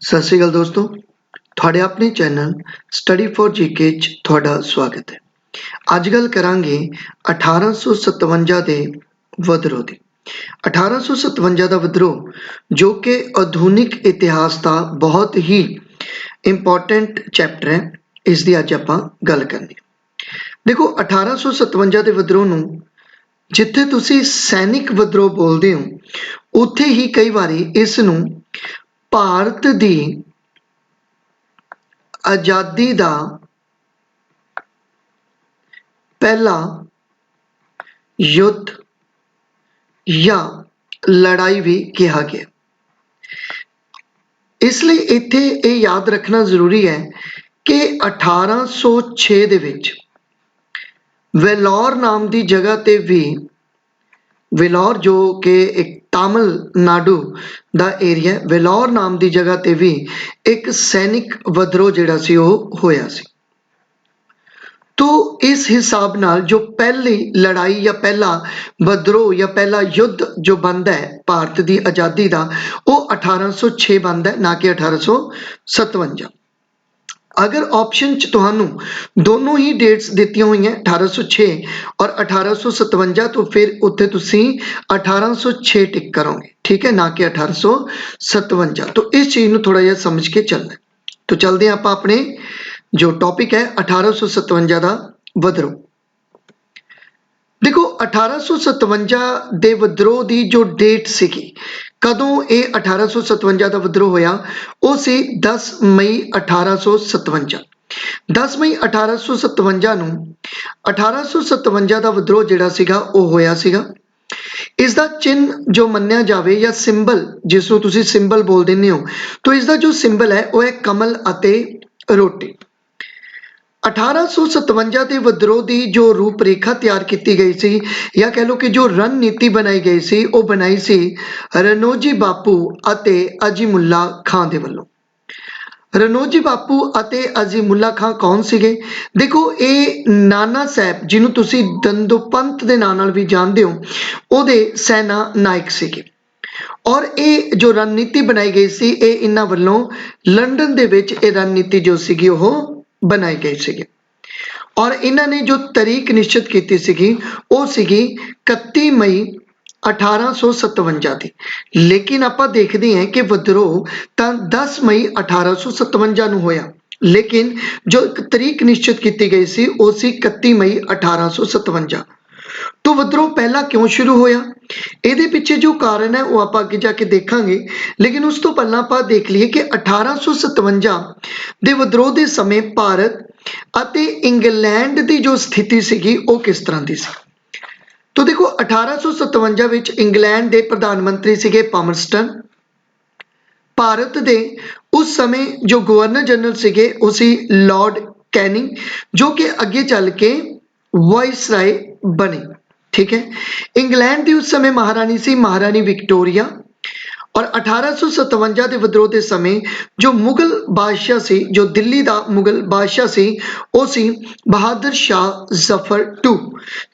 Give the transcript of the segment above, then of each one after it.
सत श्री अकाल दोस्तों, थोड़े अपने चैनल स्टडी फॉर जीके च थोड़ा स्वागत है। ਅੱਜ ਗੱਲ ਕਰਾਂਗੇ 1857 ਦੇ ਵਿਦਰੋਹ ਦੀ। 1857 ਦਾ ਵਿਦਰੋਹ ਜੋ ਕਿ ਆਧੁਨਿਕ ਇਤਿਹਾਸ ਦਾ ਬਹੁਤ ਹੀ ਇੰਪੋਰਟੈਂਟ ਚੈਪਟਰ ਹੈ, ਇਸ ਦੀ ਅੱਜ ਆਪਾਂ ਗੱਲ ਕਰਨੀ ਹੈ। ਦੇਖੋ 1857 ਦੇ ਵਿਦਰੋਹ ਨੂੰ ਜਿੱਥੇ ਤੁਸੀਂ ਸੈਨਿਕ ਵਿਦਰੋਹ ਬੋਲਦੇ ਹੋ, ਉੱਥੇ ਹੀ ਕਈ ਵਾਰੀ ਇਸ ਨੂੰ ਭਾਰਤ ਦੀ ਆਜ਼ਾਦੀ ਦਾ पहला युद्ध या लड़ाई भी कहा गया। इसलिए इत्थे ये याद रखना जरूरी है कि 1806 ਦੇ ਵਿੱਚ वेलोर नाम की जगह ते भी वेलोर जो कि एक तमिलनाडु का एरिया, वेलोर नाम की जगह ते भी एक सैनिक विद्रोह जिहड़ा सी ओह होया सी। तो इस हिसाब नाल जो पहली लड़ाई या पहला विद्रोह या पहला युद्ध जो बनता है भारत की आज़ादी का, वो 1806 बनता है, ना कि 1857। अगर ऑप्शन च तुहानू दोनों ही डेट्स दित्तियां हुई हैं 1806 और 1857, तो फिर उत्थे तुसी 1806 टिक करोगे, ठीक है, ना कि 1857। तो इस चीज़ को थोड़ा जिहा समझ के चलना है। तो चलते हैं आप अपने जो टॉपिक है 1857 का विद्रोह। देखो 1857 दे विद्रोह की जो डेट सीगी, कदों ये 1857 का विद्रोह होया, वो सी 10 मई 1857। 10 मई 1857 नूं 1857 का विद्रोह जिहड़ा सीगा वो होया सीगा। इसका चिन्ह जो मन्निया जाए या सिंबल जिसनूं तुसीं सिंबल बोल दिंदे हो, तो इसका जो सिंबल है वो है कमल अते रोटी। 1857 के विद्रोह की जो रूपरेखा तैयार की गई सी, या कह लो कि जो रणनीति बनाई गई सी, वो बनाई सी रनोजी बापू अते अजीमुल्ला खां दे वल्लों। रनोजी बापू अते अजीमुल्ला खां कौन सीगे? देखो ये नाना साहब जिन्हों तुसी दंदोपंत दे नाम नाल भी जानते हो, ओदे सेना नायक सीगे। और ये जो रणनीति बनाई गई सी, ये इन्हां वल्लों लंडन दे विच ये रणनीति जो सीगी वो बनाई गई सीगी। और इन्होंने जो तारीख निश्चित की सीगी वो सीगी 31 मई 1857 की। लेकिन आप देखते हैं कि विद्रोह तो 10 मई 1857 नूं होया, लेकिन जो एक तारीख निश्चित की गई सी वो सी 31 मई 1857। तो विद्रोह पहला क्यों शुरू होया, ਇਹਦੇ ਪਿੱਛੇ जो कारण है वो आप अगे जाके देखांगे। लेकिन उस तो पहला आप देख लीए कि 1857 ਦੇ विद्रोह के समय भारत ਅਤੇ इंग्लैंड की जो स्थिति सीगी वो किस तरह की सी। तो देखो 1857 विच इंग्लैंड के प्रधानमंत्री सीगे पामरस्टन। भारत के उस समय जो गवर्नर जनरल सीगे वो सी लॉर्ड कैनिंग, जो कि अगे चल के वाइसराय बने, ठीक है। इंग्लैंड की उस समय महारानी सी महारानी विक्टोरिया। और 1857 के विद्रोह के समय जो मुगल बादशाह सी, जो दिल्ली का मुगल बादशाह सी, वो सी बहादुर शाह जफर टू,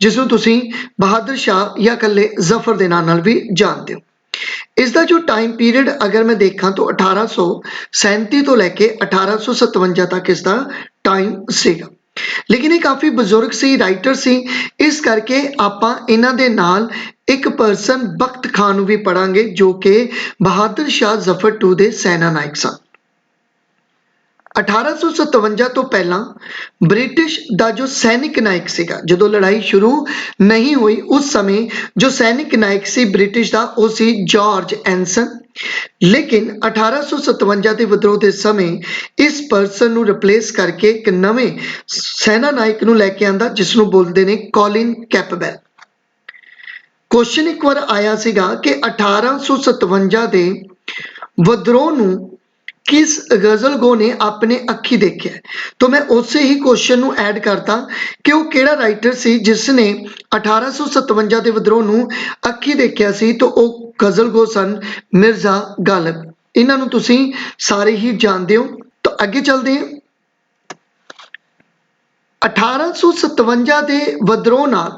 जिसनूं तुसीं बहादुर शाह या कल्ले जफर के नाम नाल भी जानते हो। इसका जो टाइम पीरियड अगर मैं देखा तो 1837 तो लैके 1857 तक इसका टाइम सीगा। लेकिन ये काफ़ी बजुर्ग सी, राइटर सी, इस करके आपां इन्हां दे नाल एक परसन बख्त खान नूं भी पढ़ांगे, जो कि बहादुर शाह जफर टू दे सेना नायक सन। 1857 तो पहला ब्रिटिश का जो सैनिक नायक सीगा, जदों लड़ाई शुरू नहीं हुई उस समय जो सैनिक नायक सी ब्रिटिश का वो सी जॉर्ज एनसन। लेकिन 1857 के विद्रोह के समय इस परसन नूं रिप्लेस करके एक नवे सेना नायक नूं लैके आंदा, जिसनूं बोलते हैं कॉलिन कैंपबेल। क्वेश्चन एक बार आया सीगा कि 1857 के विद्रोह नूं किस गजल गो ने अपने अखी देखा। तो मैं उसे ही क्वेश्चन नूं ऐड करता कि वो केड़ा राइटर सी जिसने 1857 के विद्रोह नूं अखी देखा सी, तो वो गजल गो सन मिर्जा गालिब। इन्हां नूं तुसीं सारे ही जानते हो। तो अगे चलते हैं। 1857 के विद्रोह नाल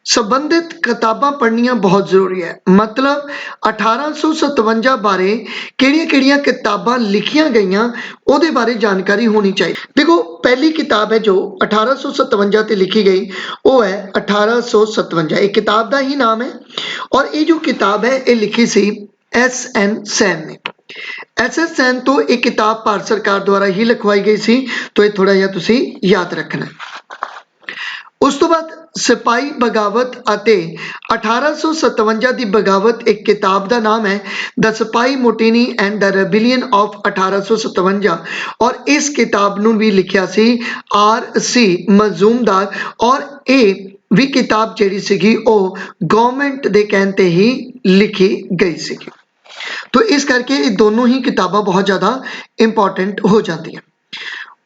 संबंधित किताबां पढ़नियां बहुत जरूरी है। मतलब 1857 बारे किहड़ियां-किहड़ियां किताबां लिखियां गईयां ਉਹਦੇ बारे जानकारी होनी चाहिए। देखो पहली किताब है जो 1857 ਤੇ लिखी गई वो है 1857। एक किताब का ही नाम है और ये जो किताब है ये लिखी सी S.N. सैन ने। S.S. सैन तो ये किताब भारत सरकार द्वारा ही लिखवाई गई सी, तो ये थोड़ा जिहा तुसी याद रखना है। उस तो बाद सिपाही बगावत ਅਤੇ 1857 ਦੀ बगावत एक किताब का नाम है द सिपाही मोटिनी एंड द रेबिलियन ऑफ 1857 और इस किताब ਨੂੰ भी लिखिया सी R.C. ਮਜ਼ੂਮਦਾਰ और ये भी किताब ਜਿਹੜੀ ਸੀਗੀ ਉਹ गवर्नमेंट ਦੇ ਕਹਿਣ ਤੇ ही लिखी गई ਸੀਗੀ। तो इस करके ये दोनों ही किताबां बहुत ज़्यादा इंपॉर्टेंट हो जाती हैं।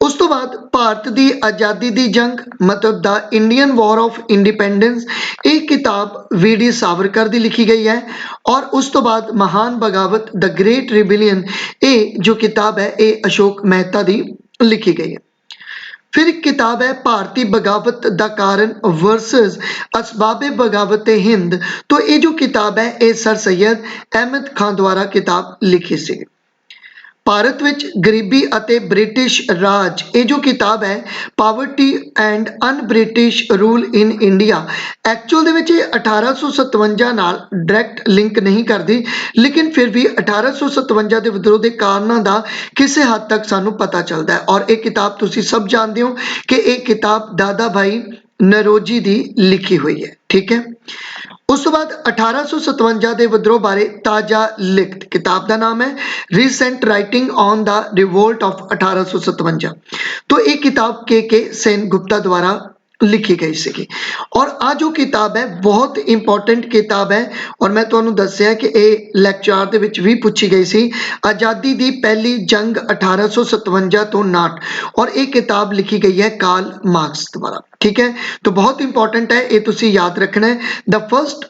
उस तो बाद भारत की आज़ादी की जंग मतलब the Indian war of independence एक किताब वी.डी. सावरकर की लिखी गई है और उस तो बाद महान बगावत द ग्रेट रिबिलियन ये जो किताब है ये अशोक मेहता की लिखी गई है। फिर एक किताब है भारतीय बगावत द कारण वर्सेस असबाबे बगावत हिंद। तो ये जो किताब है ये सर सैयद अहमद खान द्वारा किताब लिखी सी। भारत विच गरीबी ਅਤੇ ब्रिटिश राज ये जो किताब है poverty and un British rule in India actual दे विच 1857 नाल डायरैक्ट लिंक नहीं करती, लेकिन फिर भी 1857 के विद्रोह के कारणों का किसी हद तक सानू पता चलता है। और ये किताब तुसी सब जानते हो कि ये किताब दादा भाई नरोजी की लिखी हुई है। ठीक है। उस तो बाद 1857 के विद्रोह बारे ताज़ा लिखत किताब का नाम है recent writing on the revolt of 1857। तो ये किताब के सेन गुप्ता द्वारा लिखी गई सी। और आ जो किताब है बहुत इंपॉर्टेंट किताब है और मैं तुहानू दस्सिया कि ये लैक्चर दे विच भी पूछी गई सी आज़ादी की पहली जंग 1857 तो 59 और ये किताब लिखी गई है कार्ल मार्क्स द्वारा। ठीक है। तो बहुत इंपॉर्टेंट है ये तुसी याद रखना है the first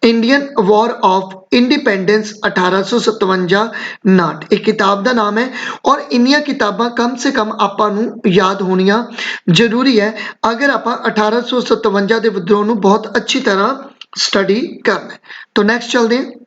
Indian war of independence 1857 नाट एक किताब का नाम है और इन्नियां किताबां कम से कम आपां नू याद होनियां जरूरी है अगर आपां 1857 के विद्रोह नू बहुत अच्छी तरह स्टडी करना है। तो नेक्स्ट चलते हैं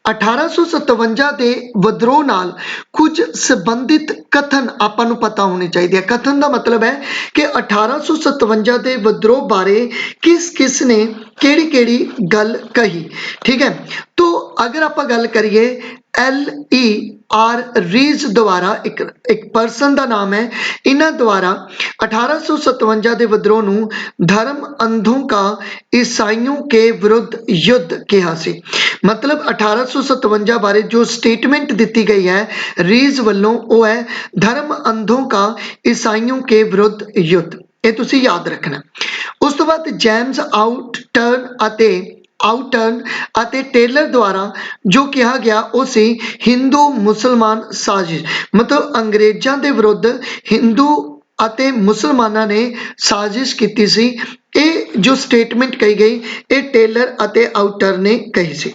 1857 के विद्रोह नाल कुछ संबंधित कथन आपां नू पता होने चाहिए। कथन का मतलब है कि 1857 के विद्रोह बारे किस किस ने केड़ी गल कही। ठीक है। तो अगर आप गल करिए L.E.R. रीज द्वारा एक पर्सन का नाम है इन्हों द्वारा 1857 के विद्रोह नू धर्म अंधों का ईसाइयों के विरुद्ध युद्ध कहा सी। मतलब 1857 बारे जो स्टेटमेंट दी गई है रीज वालों वो है धर्म अंधों का ईसाइयों के विरुद्ध युद्ध। ये तुसी याद रखना। उस तो बाद जेम्स आउटर्न अते टेलर द्वारा जो कहा गया वो सी हिंदू मुसलमान साजिश। मतलब अंग्रेजों के विरुद्ध हिंदू अते मुसलमाना ने साजिश की सी। ये जो स्टेटमेंट कही गई ये टेलर अते आउटर ने कही सी।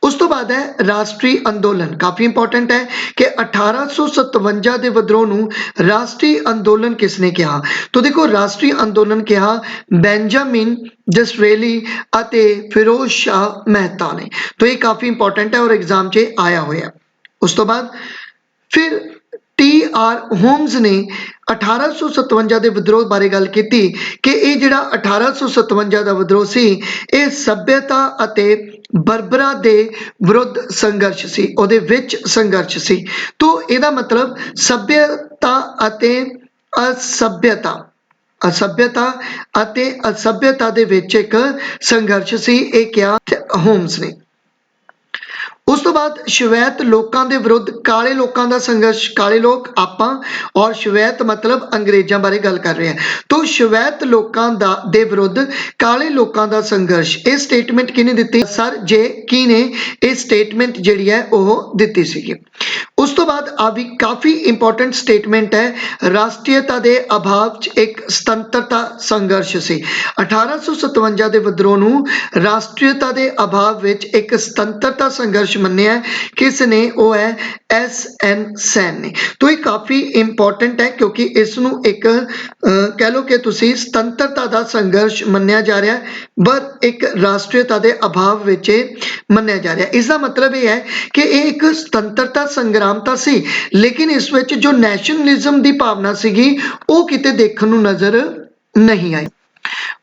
उस तो बाद है राष्ट्रीय अंदोलन काफी इंपॉर्टेंट है कि 1857 के विद्रोह नू राष्ट्रीय अंदोलन किसने कहा। तो देखो राष्ट्रीय अंदोलन कहा बेंजामिन डिसरेली अते फिरोज शाह मेहता ने। तो ये काफी इंपॉर्टेंट है और एग्जाम च आया हुआ। उस तो बाद फिर T.R. होम्स ने 1857 के विद्रोह बारे गल की कि ये जिहड़ा 1857 का विद्रोह सी ये सभ्यता अते बर्बरा दे विरुद्ध संघर्ष सी उहदे विच संघर्ष सी। तो इहदा मतलब सभ्यता अते असभ्यता दे विच एक संघर्ष सी ये क्या होम्स ने। उस तो बाद श्वेत लोगों के विरुद्ध काले लोगों का संघर्ष काले लोग आपां और श्वेत मतलब अंग्रेजों बारे गल कर रहे हैं। तो श्वेत लोगों के विरुद्ध काले लोगों का संघर्ष ये स्टेटमेंट किने दी सर जे की ने ये स्टेटमेंट जिहड़ी है वो दी सी। ਉਸ ਤੋਂ ਬਾਅਦ ਆ ਵੀ ਕਾਫੀ ਇੰਪੋਰਟੈਂਟ ਸਟੇਟਮੈਂਟ ਹੈ, ਰਾਸ਼ਟਰੀयता ਦੇ ਅਭਾਵ 'ਚ ਇੱਕ ਸੁਤੰਤਰਤਾ ਸੰਘਰਸ਼ ਸੀ। 1857 ਦੇ ਵਿਦਰੋਹ ਨੂੰ ਰਾਸ਼ਟਰੀयता ਦੇ ਅਭਾਵ ਵਿੱਚ ਇੱਕ ਸੁਤੰਤਰਤਾ ਸੰਘਰਸ਼ ਮੰਨਿਆ ਕਿਸ ਨੇ? ਉਹ ਹੈ S.N. ਸੈਨ ਨੇ। तो ਇਹ ਕਾਫੀ ਇੰਪੋਰਟੈਂਟ ਹੈ ਕਿਉਂਕਿ ਇਸ ਨੂੰ ਇੱਕ ਕਹਿ ਲਓ ਕਿ ਤੁਸੀਂ ਸੁਤੰਤਰਤਾ ਦਾ ਸੰਘਰਸ਼ ਮੰਨਿਆ ਜਾ ਰਿਹਾ, ਪਰ ਇੱਕ ਰਾਸ਼ਟਰੀयता ਦੇ ਅਭਾਵ ਵਿੱਚ ਮੰਨਿਆ ਜਾ ਰਿਹਾ। ਇਸ ਦਾ ਮਤਲਬ ਇਹ ਹੈ ਕਿ ਇਹ ਇੱਕ ਸੁਤੰਤਰਤਾ ਸੰਗਰਾਮ ਤਾਂ ਸੀ, ਲੇਕਿਨ ਇਸ ਵਿੱਚ ਜੋ ਨੈਸ਼ਨਲਿਜ਼ਮ ਦੀ ਭਾਵਨਾ ਸੀਗੀ ਉਹ ਕਿਤੇ ਦੇਖਣ ਨੂੰ ਨਜ਼ਰ ਨਹੀਂ ਆਈ।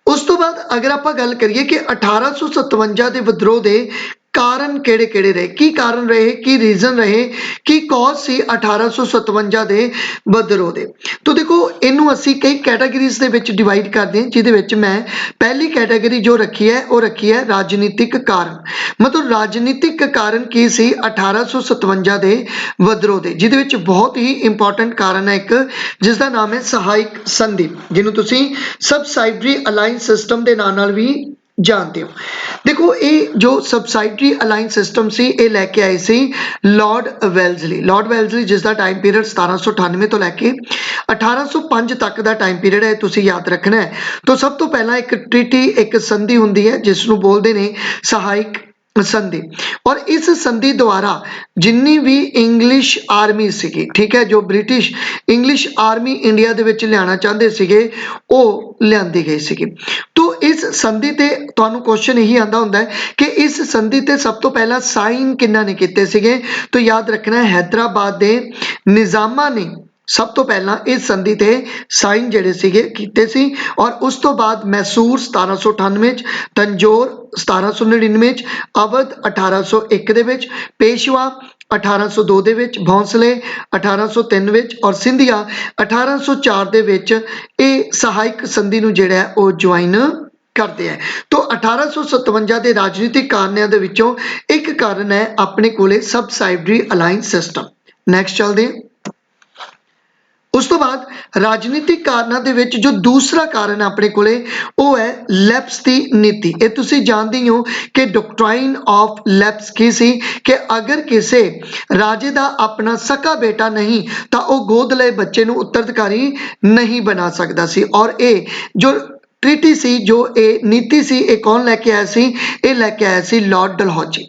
ਉਸ ਤੋਂ ਬਾਅਦ ਅਗਰ ਆਪਾਂ ਗੱਲ ਕਰੀਏ ਕਿ 1857 ਦੇ ਵਿਦਰੋਹ ਦੇ ਕਾਰਨ ਕਿਹੜੇ ਕਿਹੜੇ ਰਹੇ, ਕੀ ਕਾਰਨ ਰਹੇ, ਕੀ ਰੀਜ਼ਨ ਰਹੇ, ਕੀ ਕੌਜ਼ ਸੀ 1857 ਦੇ ਵਿਦਰੋਹ ਦੇ। ਤਾਂ ਦੇਖੋ ਇਹਨੂੰ ਅਸੀਂ ਕਈ ਕੈਟਾਗਰੀਜ਼ ਦੇ ਵਿੱਚ ਡਿਵਾਈਡ ਕਰਦੇ ਹਾਂ, ਜਿਹਦੇ ਵਿੱਚ ਮੈਂ ਪਹਿਲੀ ਕੈਟਾਗਰੀ ਜੋ ਰੱਖੀ ਹੈ ਉਹ ਰੱਖੀ ਹੈ ਰਾਜਨੀਤਿਕ ਕਾਰਨ। ਮਤਲਬ ਰਾਜਨੀਤਿਕ ਕਾਰਨ ਕੀ ਸੀ 1857 ਦੇ ਵਿਦਰੋਹ ਦੇ, ਜਿਹਦੇ ਵਿੱਚ ਬਹੁਤ ਹੀ ਇੰਪੋਰਟੈਂਟ ਕਾਰਨ ਹੈ ਇੱਕ, ਜਿਸ ਦਾ ਨਾਮ ਹੈ ਸਹਾਇਕ ਸੰਧੀ, ਜਿਹਨੂੰ ਤੁਸੀਂ ਸਬਸਾਈਡਰੀ ਅਲਾਈਅੰਸ ਸਿਸਟਮ ਦੇ ਨਾਂ ਨਾਲ ਵੀ ਜਾਣਦੇ ਹੋ। ਦੇਖੋ ਇਹ ਜੋ ਸਬਸਾਈਡਰੀ ਅਲਾਈਅੰਸ ਸਿਸਟਮ ਸੀ ਇਹ ਲੈ ਕੇ ਆਏ ਸੀ ਲਾਰਡ ਵੈਲਜ਼ਲੀ। ਲਾਰਡ ਵੈਲਜ਼ਲੀ ਜਿਸ ਦਾ ਟਾਈਮ ਪੀਰੀਅਡ 1798 ਤੋਂ ਲੈ ਕੇ 1805 ਤੱਕ ਦਾ ਟਾਈਮ ਪੀਰੀਅਡ ਹੈ, ਤੁਸੀਂ ਯਾਦ ਰੱਖਣਾ ਹੈ। ਤਾਂ ਸਭ ਤੋਂ ਪਹਿਲਾਂ ਇੱਕ ਟ੍ਰੀਟੀ, ਇੱਕ ਸੰਧੀ ਹੁੰਦੀ ਹੈ ਜਿਸ ਨੂੰ ਬੋਲਦੇ ਨੇ ਸਹਾਇਕ ਸੰਧੀ, ਔਰ ਇਸ ਸੰਧੀ ਦੁਆਰਾ ਜਿੰਨੀ ਵੀ ਇੰਗਲਿਸ਼ ਆਰਮੀ ਸੀਗੀ, ਠੀਕ ਹੈ, ਜੋ ਬ੍ਰਿਟਿਸ਼ ਇੰਗਲਿਸ਼ ਆਰਮੀ ਇੰਡੀਆ ਦੇ ਵਿੱਚ ਲਿਆਉਣਾ ਚਾਹੁੰਦੇ ਸੀਗੇ ਉਹ ਲਿਆਂਦੀ ਗਈ ਸੀਗੀ। ਤੋ ਇਸ ਸੰਧੀ ਤੇ ਤੁਹਾਨੂੰ ਕੁਐਸਚਨ ਇਹੀ ਆਉਂਦਾ ਹੁੰਦਾ ਹੈ ਕਿ ਇਸ ਸੰਧੀ ਤੇ ਸਭ ਤੋਂ ਪਹਿਲਾਂ ਸਾਈਨ ਕਿਹਨਾਂ ਨੇ ਕੀਤੇ ਸੀਗੇ? ਤਾਂ ਯਾਦ ਰੱਖਣਾ ਹੈਦਰਾਬਾਦ ਦੇ ਨਿਜ਼ਾਮਾਂ ਨੇ ਸਭ ਤੋਂ ਪਹਿਲਾਂ ਇਸ ਸੰਧੀ ਤੇ ਸਾਈਨ ਜਿਹੜੇ ਸੀਗੇ ਕੀਤੇ ਸੀ, ਔਰ ਉਸ ਤੋਂ ਬਾਅਦ ਮੈਸੂਰ 1798 ਚ, ਤੰਜੋਰ 1799 ਚ, ਅਵਧ 1801 ਦੇ ਵਿੱਚ, ਪੇਸ਼ਵਾ 1802 ਦੇ ਵਿੱਚ, ਭੌਂਸਲੇ 1803 ਵਿੱਚ ਔਰ ਸਿੰਧੀਆ 1804 ਦੇ ਵਿੱਚ ਇਹ ਸਹਾਇਕ ਸੰਧੀ ਨੂੰ ਜਿਹੜਾ ਹੈ ਉਹ ਜੁਆਇਨ ਕਰਦੇ ਹੈ। तो 1857 ਦੇ ਰਾਜਨੀਤਿਕ ਕਾਰਨਾਂ ਦੇ ਵਿੱਚੋਂ ਇੱਕ ਕਾਰਨ ਹੈ ਆਪਣੇ ਕੋਲੇ ਸਬਸਾਈਡਰੀ ਅਲਾਈਅੰਸ ਸਿਸਟਮ। ਨੈਕਸਟ ਚੱਲਦੇ ਹਾਂ। ਉਸ ਤੋਂ ਬਾਅਦ ਰਾਜਨੀਤਿਕ ਕਾਰਨਾਂ ਦੇ ਵਿੱਚ ਜੋ ਦੂਸਰਾ ਕਾਰਨ ਆਪਣੇ ਕੋਲੇ ਉਹ ਹੈ ਲੈਪਸ ਦੀ ਨੀਤੀ। ਇਹ ਤੁਸੀਂ ਜਾਣਦੇ ਹੋ ਕਿ ਡਾਕਟਰਾਈਨ ਆਫ ਲੈਪਸ ਕੀ ਸੀ ਕਿ ਅਗਰ ਕਿਸੇ ਰਾਜੇ ਦਾ ਆਪਣਾ ਸਕਾ ਬੇਟਾ ਨਹੀਂ ਤਾਂ ਉਹ ਗੋਦ ਲਏ ਬੱਚੇ ਨੂੰ ਉੱਤਰਾਧਿਕਾਰੀ ਨਹੀਂ ਬਣਾ ਸਕਦਾ ਸੀ, ਔਰ ਇਹ ਜੋ ਟ੍ਰੀਟੀ ਸੀ, ਜੋ ਇਹ ਨੀਤੀ ਸੀ, ਇਹ ਕੌਣ ਲੈ ਕੇ ਆਇਆ ਸੀ? ਇਹ ਲੈ ਕੇ ਆਇਆ ਸੀ ਲਾਰਡ ਡਲਹੌਜੀ।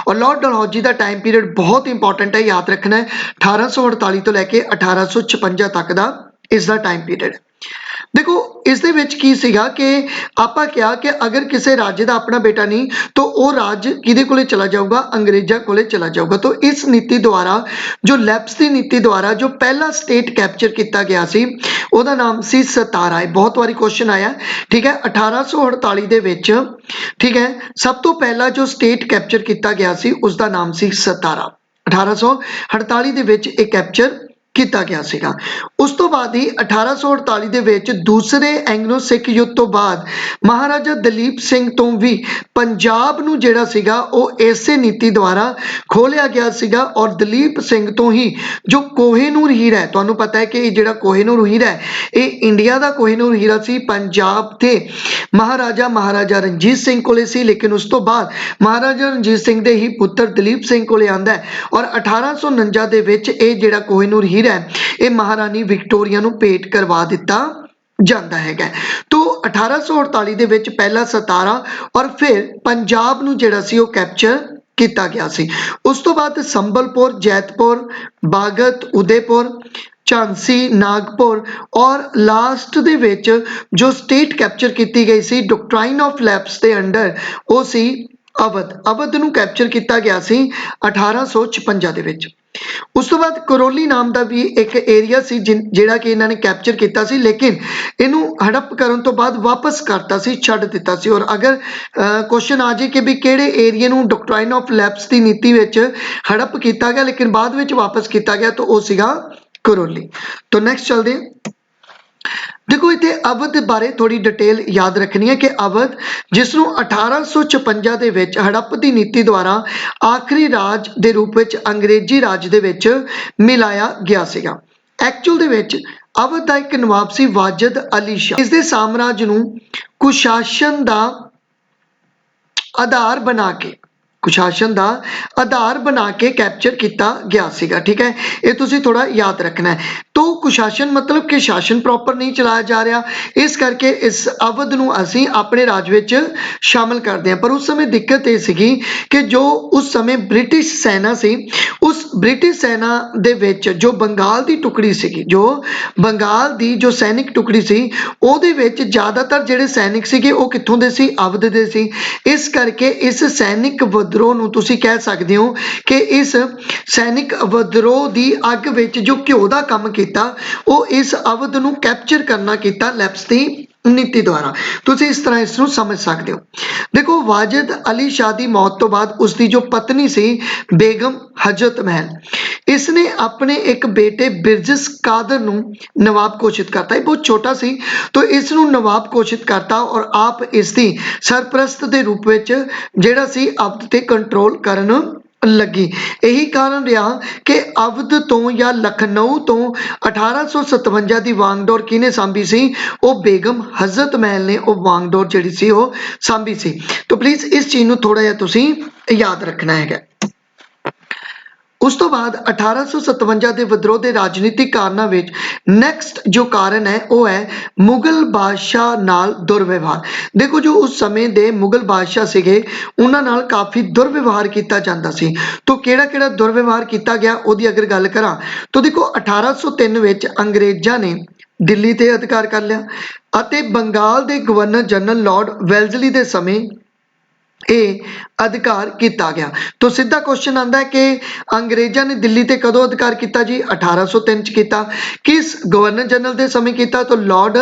ਔਰ ਲਾਰਡ ਡਲਹੌਜੀ ਦਾ ਟਾਈਮ ਪੀਰੀਅਡ ਬਹੁਤ ਇੰਪੋਰਟੈਂਟ ਹੈ, ਯਾਦ ਰੱਖਣਾ ਹੈ 1848 ਤੋਂ ਲੈ ਕੇ 1856 ਤੱਕ ਦਾ ਇਸ ਦਾ ਟਾਈਮ ਪੀਰੀਅਡ। ਦੇਖੋ ਇਸ ਦੇ ਵਿੱਚ ਕੀ ਸੀਗਾ ਕਿ ਆਪਾਂ ਕਿਹਾ ਕਿ ਅਗਰ ਕਿਸੇ ਰਾਜੇ ਦਾ ਆਪਣਾ ਬੇਟਾ ਨਹੀਂ ਤਾਂ ਉਹ ਰਾਜ ਕਿਹਦੇ ਕੋਲੇ ਚਲਾ ਜਾਊਗਾ? ਅੰਗਰੇਜ਼ਾਂ ਕੋਲੇ ਚਲਾ ਜਾਊਗਾ। ਤਾਂ ਇਸ ਨੀਤੀ ਦੁਆਰਾ, ਜੋ ਲੈਪਸ ਦੀ ਨੀਤੀ ਦੁਆਰਾ ਜੋ ਪਹਿਲਾ ਸਟੇਟ ਕੈਪਚਰ ਕੀਤਾ ਗਿਆ ਸੀ ਉਹਦਾ ਨਾਮ ਸੀ ਸਤਾਰਾ। ਬਹੁਤ ਵਾਰੀ ਕੁਐਸਚਨ ਆਇਆ, ਠੀਕ ਹੈ। 1848 ਦੇ ਵਿੱਚ, ਠੀਕ ਹੈ, ਸਭ ਤੋਂ ਪਹਿਲਾਂ ਜੋ ਸਟੇਟ ਕੈਪਚਰ ਕੀਤਾ ਗਿਆ ਸੀ ਉਸ ਦਾ ਨਾਮ ਸੀ ਸਤਾਰਾ। 1848 ਦੇ ਵਿੱਚ ਇਹ ਕੈਪਚਰ ਕੀਤਾ ਗਿਆ ਸੀਗਾ। ਉਸ ਤੋਂ ਬਾਅਦ ਹੀ 1848 ਦੇ ਵਿੱਚ ਦੂਸਰੇ ਐਂਗਲੋ ਸਿੱਖ ਯੁੱਧ ਤੋਂ ਬਾਅਦ ਮਹਾਰਾਜਾ ਦਲੀਪ ਸਿੰਘ ਤੋਂ ਵੀ ਪੰਜਾਬ ਨੂੰ ਜਿਹੜਾ ਸੀਗਾ ਉਹ ਇਸੇ ਨੀਤੀ ਦੁਆਰਾ ਖੋਲਿਆ ਗਿਆ ਸੀਗਾ, ਔਰ ਦਲੀਪ ਸਿੰਘ ਤੋਂ ਹੀ ਜੋ ਕੋਹਿਨੂਰ ਹੀਰਾ ਹੈ, ਤੁਹਾਨੂੰ ਪਤਾ ਹੈ ਕਿ ਇਹ ਜਿਹੜਾ ਕੋਹਿਨੂਰ ਹੀਰਾ ਹੈ ਇਹ ਇੰਡੀਆ ਦਾ ਕੋਹਿਨੂਰ ਹੀਰਾ ਸੀ, ਪੰਜਾਬ ਤੇ ਮਹਾਰਾਜਾ ਰਣਜੀਤ ਸਿੰਘ ਕੋਲੇ ਸੀ, ਲੇਕਿਨ ਉਸ ਤੋਂ ਬਾਅਦ ਮਹਾਰਾਜਾ ਰਣਜੀਤ ਸਿੰਘ ਦੇ ਹੀ ਪੁੱਤਰ ਦਲੀਪ ਸਿੰਘ ਕੋਲੇ ਆਂਦਾ ਹੈ, ਔਰ 1849 ਦੇ ਵਿੱਚ ਇਹ ਜਿਹੜਾ ਕੋਹਿਨੂਰ ਹੀਰਾ ਇਹ ਮਹਾਰਾਣੀ ਵਿਕਟੋਰੀਆ ਨੂੰ ਭੇਟ ਕਰਵਾ ਦਿੱਤਾ ਜਾਂਦਾ ਹੈਗਾ। तो 1848 ਦੇ ਵਿੱਚ ਪਹਿਲਾ ਸਤਾਰਾ ਔਰ ਫਿਰ ਪੰਜਾਬ ਨੂੰ ਜਿਹੜਾ ਸੀ ਉਹ ਕੈਪਚਰ ਕੀਤਾ ਗਿਆ ਸੀ। ਉਸ ਤੋਂ ਬਾਅਦ ਸੰਬਲਪੁਰ, ਜੈਤਪੁਰ, ਬਾਗਤ, ਉਦੈਪੁਰ, ਝਾਂਸੀ, ਨਾਗਪੁਰ ਔਰ ਲਾਸਟ ਦੇ ਵਿੱਚ ਜੋ ਸਟੇਟ ਕੈਪਚਰ ਕੀਤੀ ਗਈ ਸੀ ਡਾਕਟਰਾਈਨ ਆਫ ਲੈਪਸ ਦੇ ਅੰਡਰ ਉਹ ਸੀ ਅਵਧ ਨੂੰ ਕੈਪਚਰ ਕੀਤਾ ਗਿਆ ਸੀ 1856 ਦੇ ਵਿੱਚ। ਉਸ ਤੋਂ ਬਾਅਦ ਕਰੋਲੀ ਨਾਮ ਦਾ ਵੀ ਇੱਕ ਏਰੀਆ ਸੀ ਜਿਹੜਾ ਕਿ ਇਹਨਾਂ ਨੇ ਕੈਪਚਰ ਕੀਤਾ ਸੀ, ਲੇਕਿਨ ਇਹਨੂੰ ਹੜੱਪ ਕਰਨ ਤੋਂ ਬਾਅਦ ਵਾਪਸ ਕਰਤਾ ਸੀ, ਛੱਡ ਦਿੱਤਾ ਸੀ। ਔਰ ਅਗਰ ਕੁਐਸਚਨ ਆ ਜਾਏ ਕਿ ਵੀ ਕਿਹੜੇ ਏਰੀਏ ਨੂੰ ਡਾਕਟਰਾਈਨ ਆਫ ਲੈਪਸ ਦੀ ਨੀਤੀ ਵਿੱਚ ਹੜੱਪ ਕੀਤਾ ਗਿਆ ਲੇਕਿਨ ਬਾਅਦ ਵਿੱਚ ਵਾਪਸ ਕੀਤਾ ਗਿਆ ਤਾਂ ਉਹ ਸੀਗਾ ਕਰੋਲੀ। ਤਾਂ ਨੈਕਸਟ ਚੱਲਦੇ ਹਾਂ। ਦੇਖੋ ਇੱਥੇ ਅਵਧ ਬਾਰੇ ਥੋੜੀ ਡਿਟੇਲ ਯਾਦ ਰੱਖਣੀ ਹੈ ਕਿ ਅਵਧ ਜਿਸ ਨੂੰ 1856 ਦੇ ਵਿੱਚ ਹੜੱਪ ਦੀ ਨੀਤੀ ਦੁਆਰਾ ਆਖਰੀ ਰਾਜ ਦੇ ਰੂਪ ਵਿੱਚ ਅੰਗਰੇਜ਼ੀ ਰਾਜ ਦੇ ਵਿੱਚ ਮਿਲਾਇਆ ਗਿਆ ਸੀਗਾ। ਐਕਚੁਅਲ ਦੇ ਵਿੱਚ ਅਵਧ ਦਾ ਇੱਕ ਨਵਾਬ ਸੀ ਵਾਜਦ ਅਲੀ ਸ਼ਾਹ। ਇਸ ਦੇ ਸਾਮਰਾਜ ਨੂੰ ਕੁਸ਼ਾਸਨ ਦਾ ਆਧਾਰ ਬਣਾ ਕੇ कुशासन का आधार बना के कैप्चर किया गया सीगा। ठीक है, ये तुसी थोड़ा याद रखना है। तो कुशासन मतलब कि शासन प्रॉपर नहीं चलाया जा रहा, इस करके इस अवध नूं असीं अपने राज विच शामिल करते हैं। पर उस समय दिक्कत ये सीगी कि जो उस समय ब्रिटिश सेना सी, उस ब्रिटिश सेना दे विच जो बंगाल की टुकड़ी सीगी, जो बंगाल की जो सैनिक टुकड़ी सी, ਉਹਦੇ ਵਿੱਚ ਜ਼ਿਆਦਾਤਰ ਜਿਹੜੇ सैनिक ਸੀਗੇ ਉਹ ਕਿੱਥੋਂ ਦੇ ਸੀ, ਅਵਧ ਦੇ ਸੀ। ਇਸ ਕਰਕੇ ਇਸ सैनिक ਵਿਦਰੋਹ ਨੂੰ ਤੁਸੀਂ ਕਹਿ ਸਕਦੇ ਹੋ ਕਿ ਇਸ सैनिक ਵਿਦਰੋਹ ਦੀ ਅੱਗ ਵਿੱਚ ਜੋ ਘਿਓ ਦਾ ਕੰਮ ਕੀਤਾ ਉਹ ਇਸ ਅਵਧ ਨੂੰ कैप्चर करना ਕੀਤਾ ਲੈਪਸ ਦੀ नीति द्वारा। तुसी इस तरह इसनूं समझ सकते हो। देखो वाजिद अली शाह की मौत तो बाद उसकी जो पत्नी सी बेगम हजरत महल, इसने अपने एक बेटे बिरजिस कादर नूं नवाब घोषित करता है। बहुत छोटा सी तो इसनूं नवाब घोषित करता और आप इसकी सरप्रस्त के रूप में जिहड़ा सी अवध ते कंट्रोल करन लगी। यही कारण रहा कि अवध तो या लखनऊ तो 1857 की वांगडोर किने सांभी सी, वो बेगम हजरत महल ने वो वांगडोर जिहड़ी सी वो सांभी सी। तो प्लीज इस चीज़ नूं थोड़ा जिहा तुसीं याद रखना है। उस तो बाद 1857 के विद्रोह के राजनीतिक कारणों में नैक्सट जो कारण है वो है मुगल बादशाह नाल दुर्व्यवहार। देखो जो उस समय के मुगल बादशाह सीगे उन्हां नाल काफ़ी दुर्व्यवहार किया जाता सी। तो केड़ा केड़ा दुर्व्यवहार किया गया उहदी अगर गल करा तो देखो 1803 विच अंग्रेज़ां ने दिल्ली ते अधिकार कर लिया अते बंगाल के गवर्नर जनरल लॉर्ड वेल्जली के समय ये अधिकार किया गया। तो सीधा क्वेश्चन आता है कि अंग्रेजों ने दिल्ली ते कदों अधिकार किया जी, 1803 च किया। किस गवर्नर जनरल के समय किया तो लॉर्ड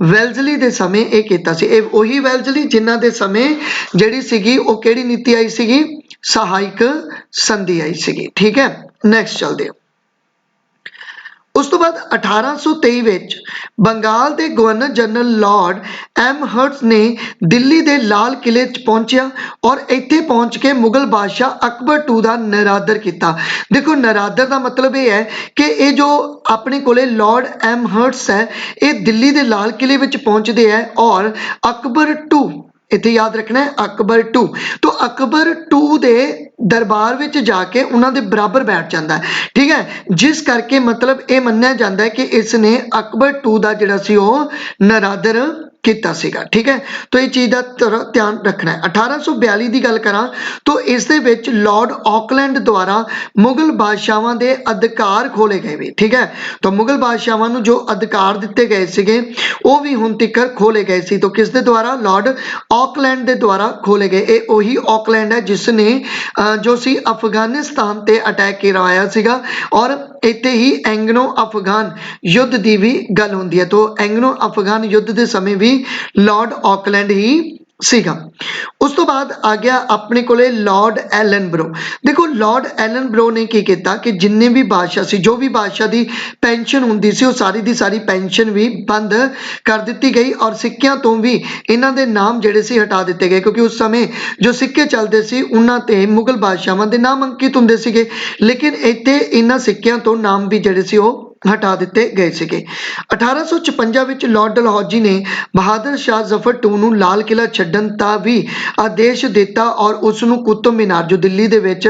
वेल्जली के समय ये किया सी। ये वही वेल्जली जिन्हां दे समय जिहड़ी सीगी वो किहड़ी नीति आई सीगी, सहायक संधि आई सीगी। ठीक है, नैक्सट चलते हैं। उस तो बाद 1823 विच बंगाल के governor general lord Amherst ने दिल्ली के लाल किले पहुंचा और इत्थे पहुंच के मुगल बादशाह अकबर टू का निरादर किया। देखो निरादर का मतलब ये है कि ये जो अपने कोले लॉर्ड एम हर्ट्स है ये दिल्ली के लाल किले विच पहुंचते हैं और अकबर टू इत्थे याद रखना है अकबर टू, तो अकबर टू दे दरबार विच जाके उन्होंने बराबर बैठ जाता है। ठीक है, जिस करके मतलब ये मन्निया जाता है कि इसने अकबर टू का जिहड़ा सी वो निरादर किया सीगा। ठीक है, तो ये चीज़ का ध्यान रखना है। 1842 की गल करा तो इस दे विच लॉर्ड ऑकलैंड द्वारा मुगल बादशाहां दे अधिकार खोले गए भी। ठीक है, तो मुगल बादशाहां नूं जो अधिकार दिते गए सीगे वो भी हुण तिकर खोले गए सी। तो किस दे द्वारा, लॉर्ड ऑकलैंड के द्वारा खोले गए। ये वही ऑकलैंड है जिसने जो सी अफगानिस्तान ते अटैक करवाया सीगा और इत्थे ही एंग्लो अफगान युद्ध की भी गल होंदी है। तो एंग्लो अफगान युद्ध के समय भी लॉर्ड ऑकलैंड ही सीगा। उस तो बाद आ गया अपने कोले लॉर्ड एलनब्रो। देखो लॉर्ड एलनब्रो ने की किया कि जिन्ने भी बादशाह सी, जो भी बादशाह की पेंशन होंदी सी, वो सारी दी सारी पेंशन भी बंद कर दी गई और सिक्कियां तो भी इन्हां दे नाम जिहड़े सी हटा दिते गए, क्योंकि उस समय जो सिक्के चलते सी उन्हां ते मुगल बादशाहां दे नाम अंकित हुंदे सीगे, लेकिन इत्थे इन्हां सिक्कियां तो नाम भी जिहड़े सी वो हटा दिते गए थे। 1856 विच लॉर्ड डलहौजी ने बहादुर शाह जफर टू नूं लाल किला छड्डण दा भी आदेश दिता और उसनूं कुतुब मीनार जो दिल्ली दे विच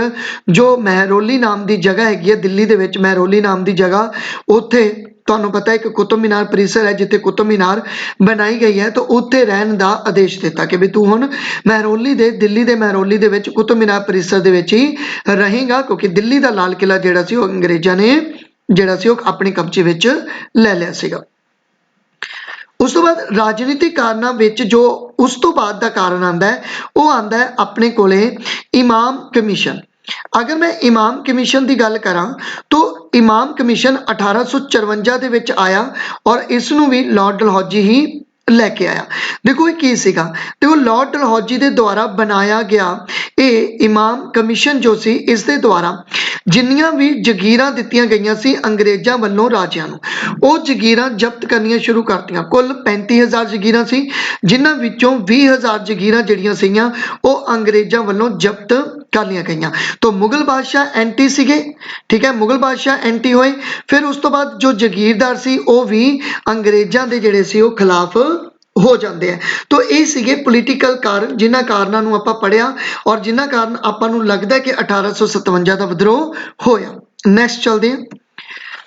जो महरौली नाम की जगह हैगी है, दिल्ली दे विच महरौली नाम की जगह उत्थे तुहानूं पता है कि कुतुब मीनार परिसर है जिथे कुतुब मीनार बनाई गई है, तो उत्थे रहन का आदेश दिता कि भी तू हुण महरौली दे दिल्ली दे महरौली दे विच कुतुब मीनार परिसर दे विच ही रहेगा, क्योंकि दिल्ली का लाल किला जिहड़ा सी ओह अंग्रेज़ां ने जिहड़ा सी ओह अपने कब्जे विच ले लिया सीगा। उस तो बाद राजनीतिक कारणों विच जो उस तो बाद का कारण आंदा है वो आंदा है अपने कोले इमाम कमीशन। अगर मैं इमाम कमीशन की गल करा तो इमाम कमीशन 1854 दे विच आया और इसनूं भी लॉर्ड डलहौजी ही लैके आया। देखो ये की सीगा, देखो लॉर्ड डलहौजी के द्वारा बनाया गया ये इमाम कमीशन जो सी इस दे द्वारा जिन्नियां भी जगीरां दित्तियां गईयां सी अंग्रेज़ां वल्लों राजियां नूं, वो जगीरां जब्त करनियां शुरू करतियां। कुल 35,000 जगीरां सी, जिन्हां विचों 20,000 जगीरां जिहड़ियां सीगियां वो अंग्रेज़ां वल्लों जब्त कर लिया गई। तो मुगल बादशाह एंटी सीगे, ठीक है, मुगल बादशाह एंटी होए, फिर उस तो बाद जो जगीरदार सी वो भी अंग्रेज़ां दे जिहड़े सी वो खिलाफ ਹੋ ਜਾਂਦੇ ਆ। ਤੋ ਇਹ ਸੀਗੇ ਪੋਲੀਟੀਕਲ ਕਾਰਨ ਜਿਨ੍ਹਾਂ ਕਾਰਨਾਂ ਨੂੰ ਆਪਾਂ ਪੜ੍ਹਿਆ ਔਰ ਜਿਨ੍ਹਾਂ ਕਾਰਨ ਆਪਾਂ ਨੂੰ ਲੱਗਦਾ ਕਿ 1857 ਦਾ ਵਿਦਰੋਹ ਹੋਇਆ। ਨੈਕਸਟ ਚਲਦੇ ਹਾਂ।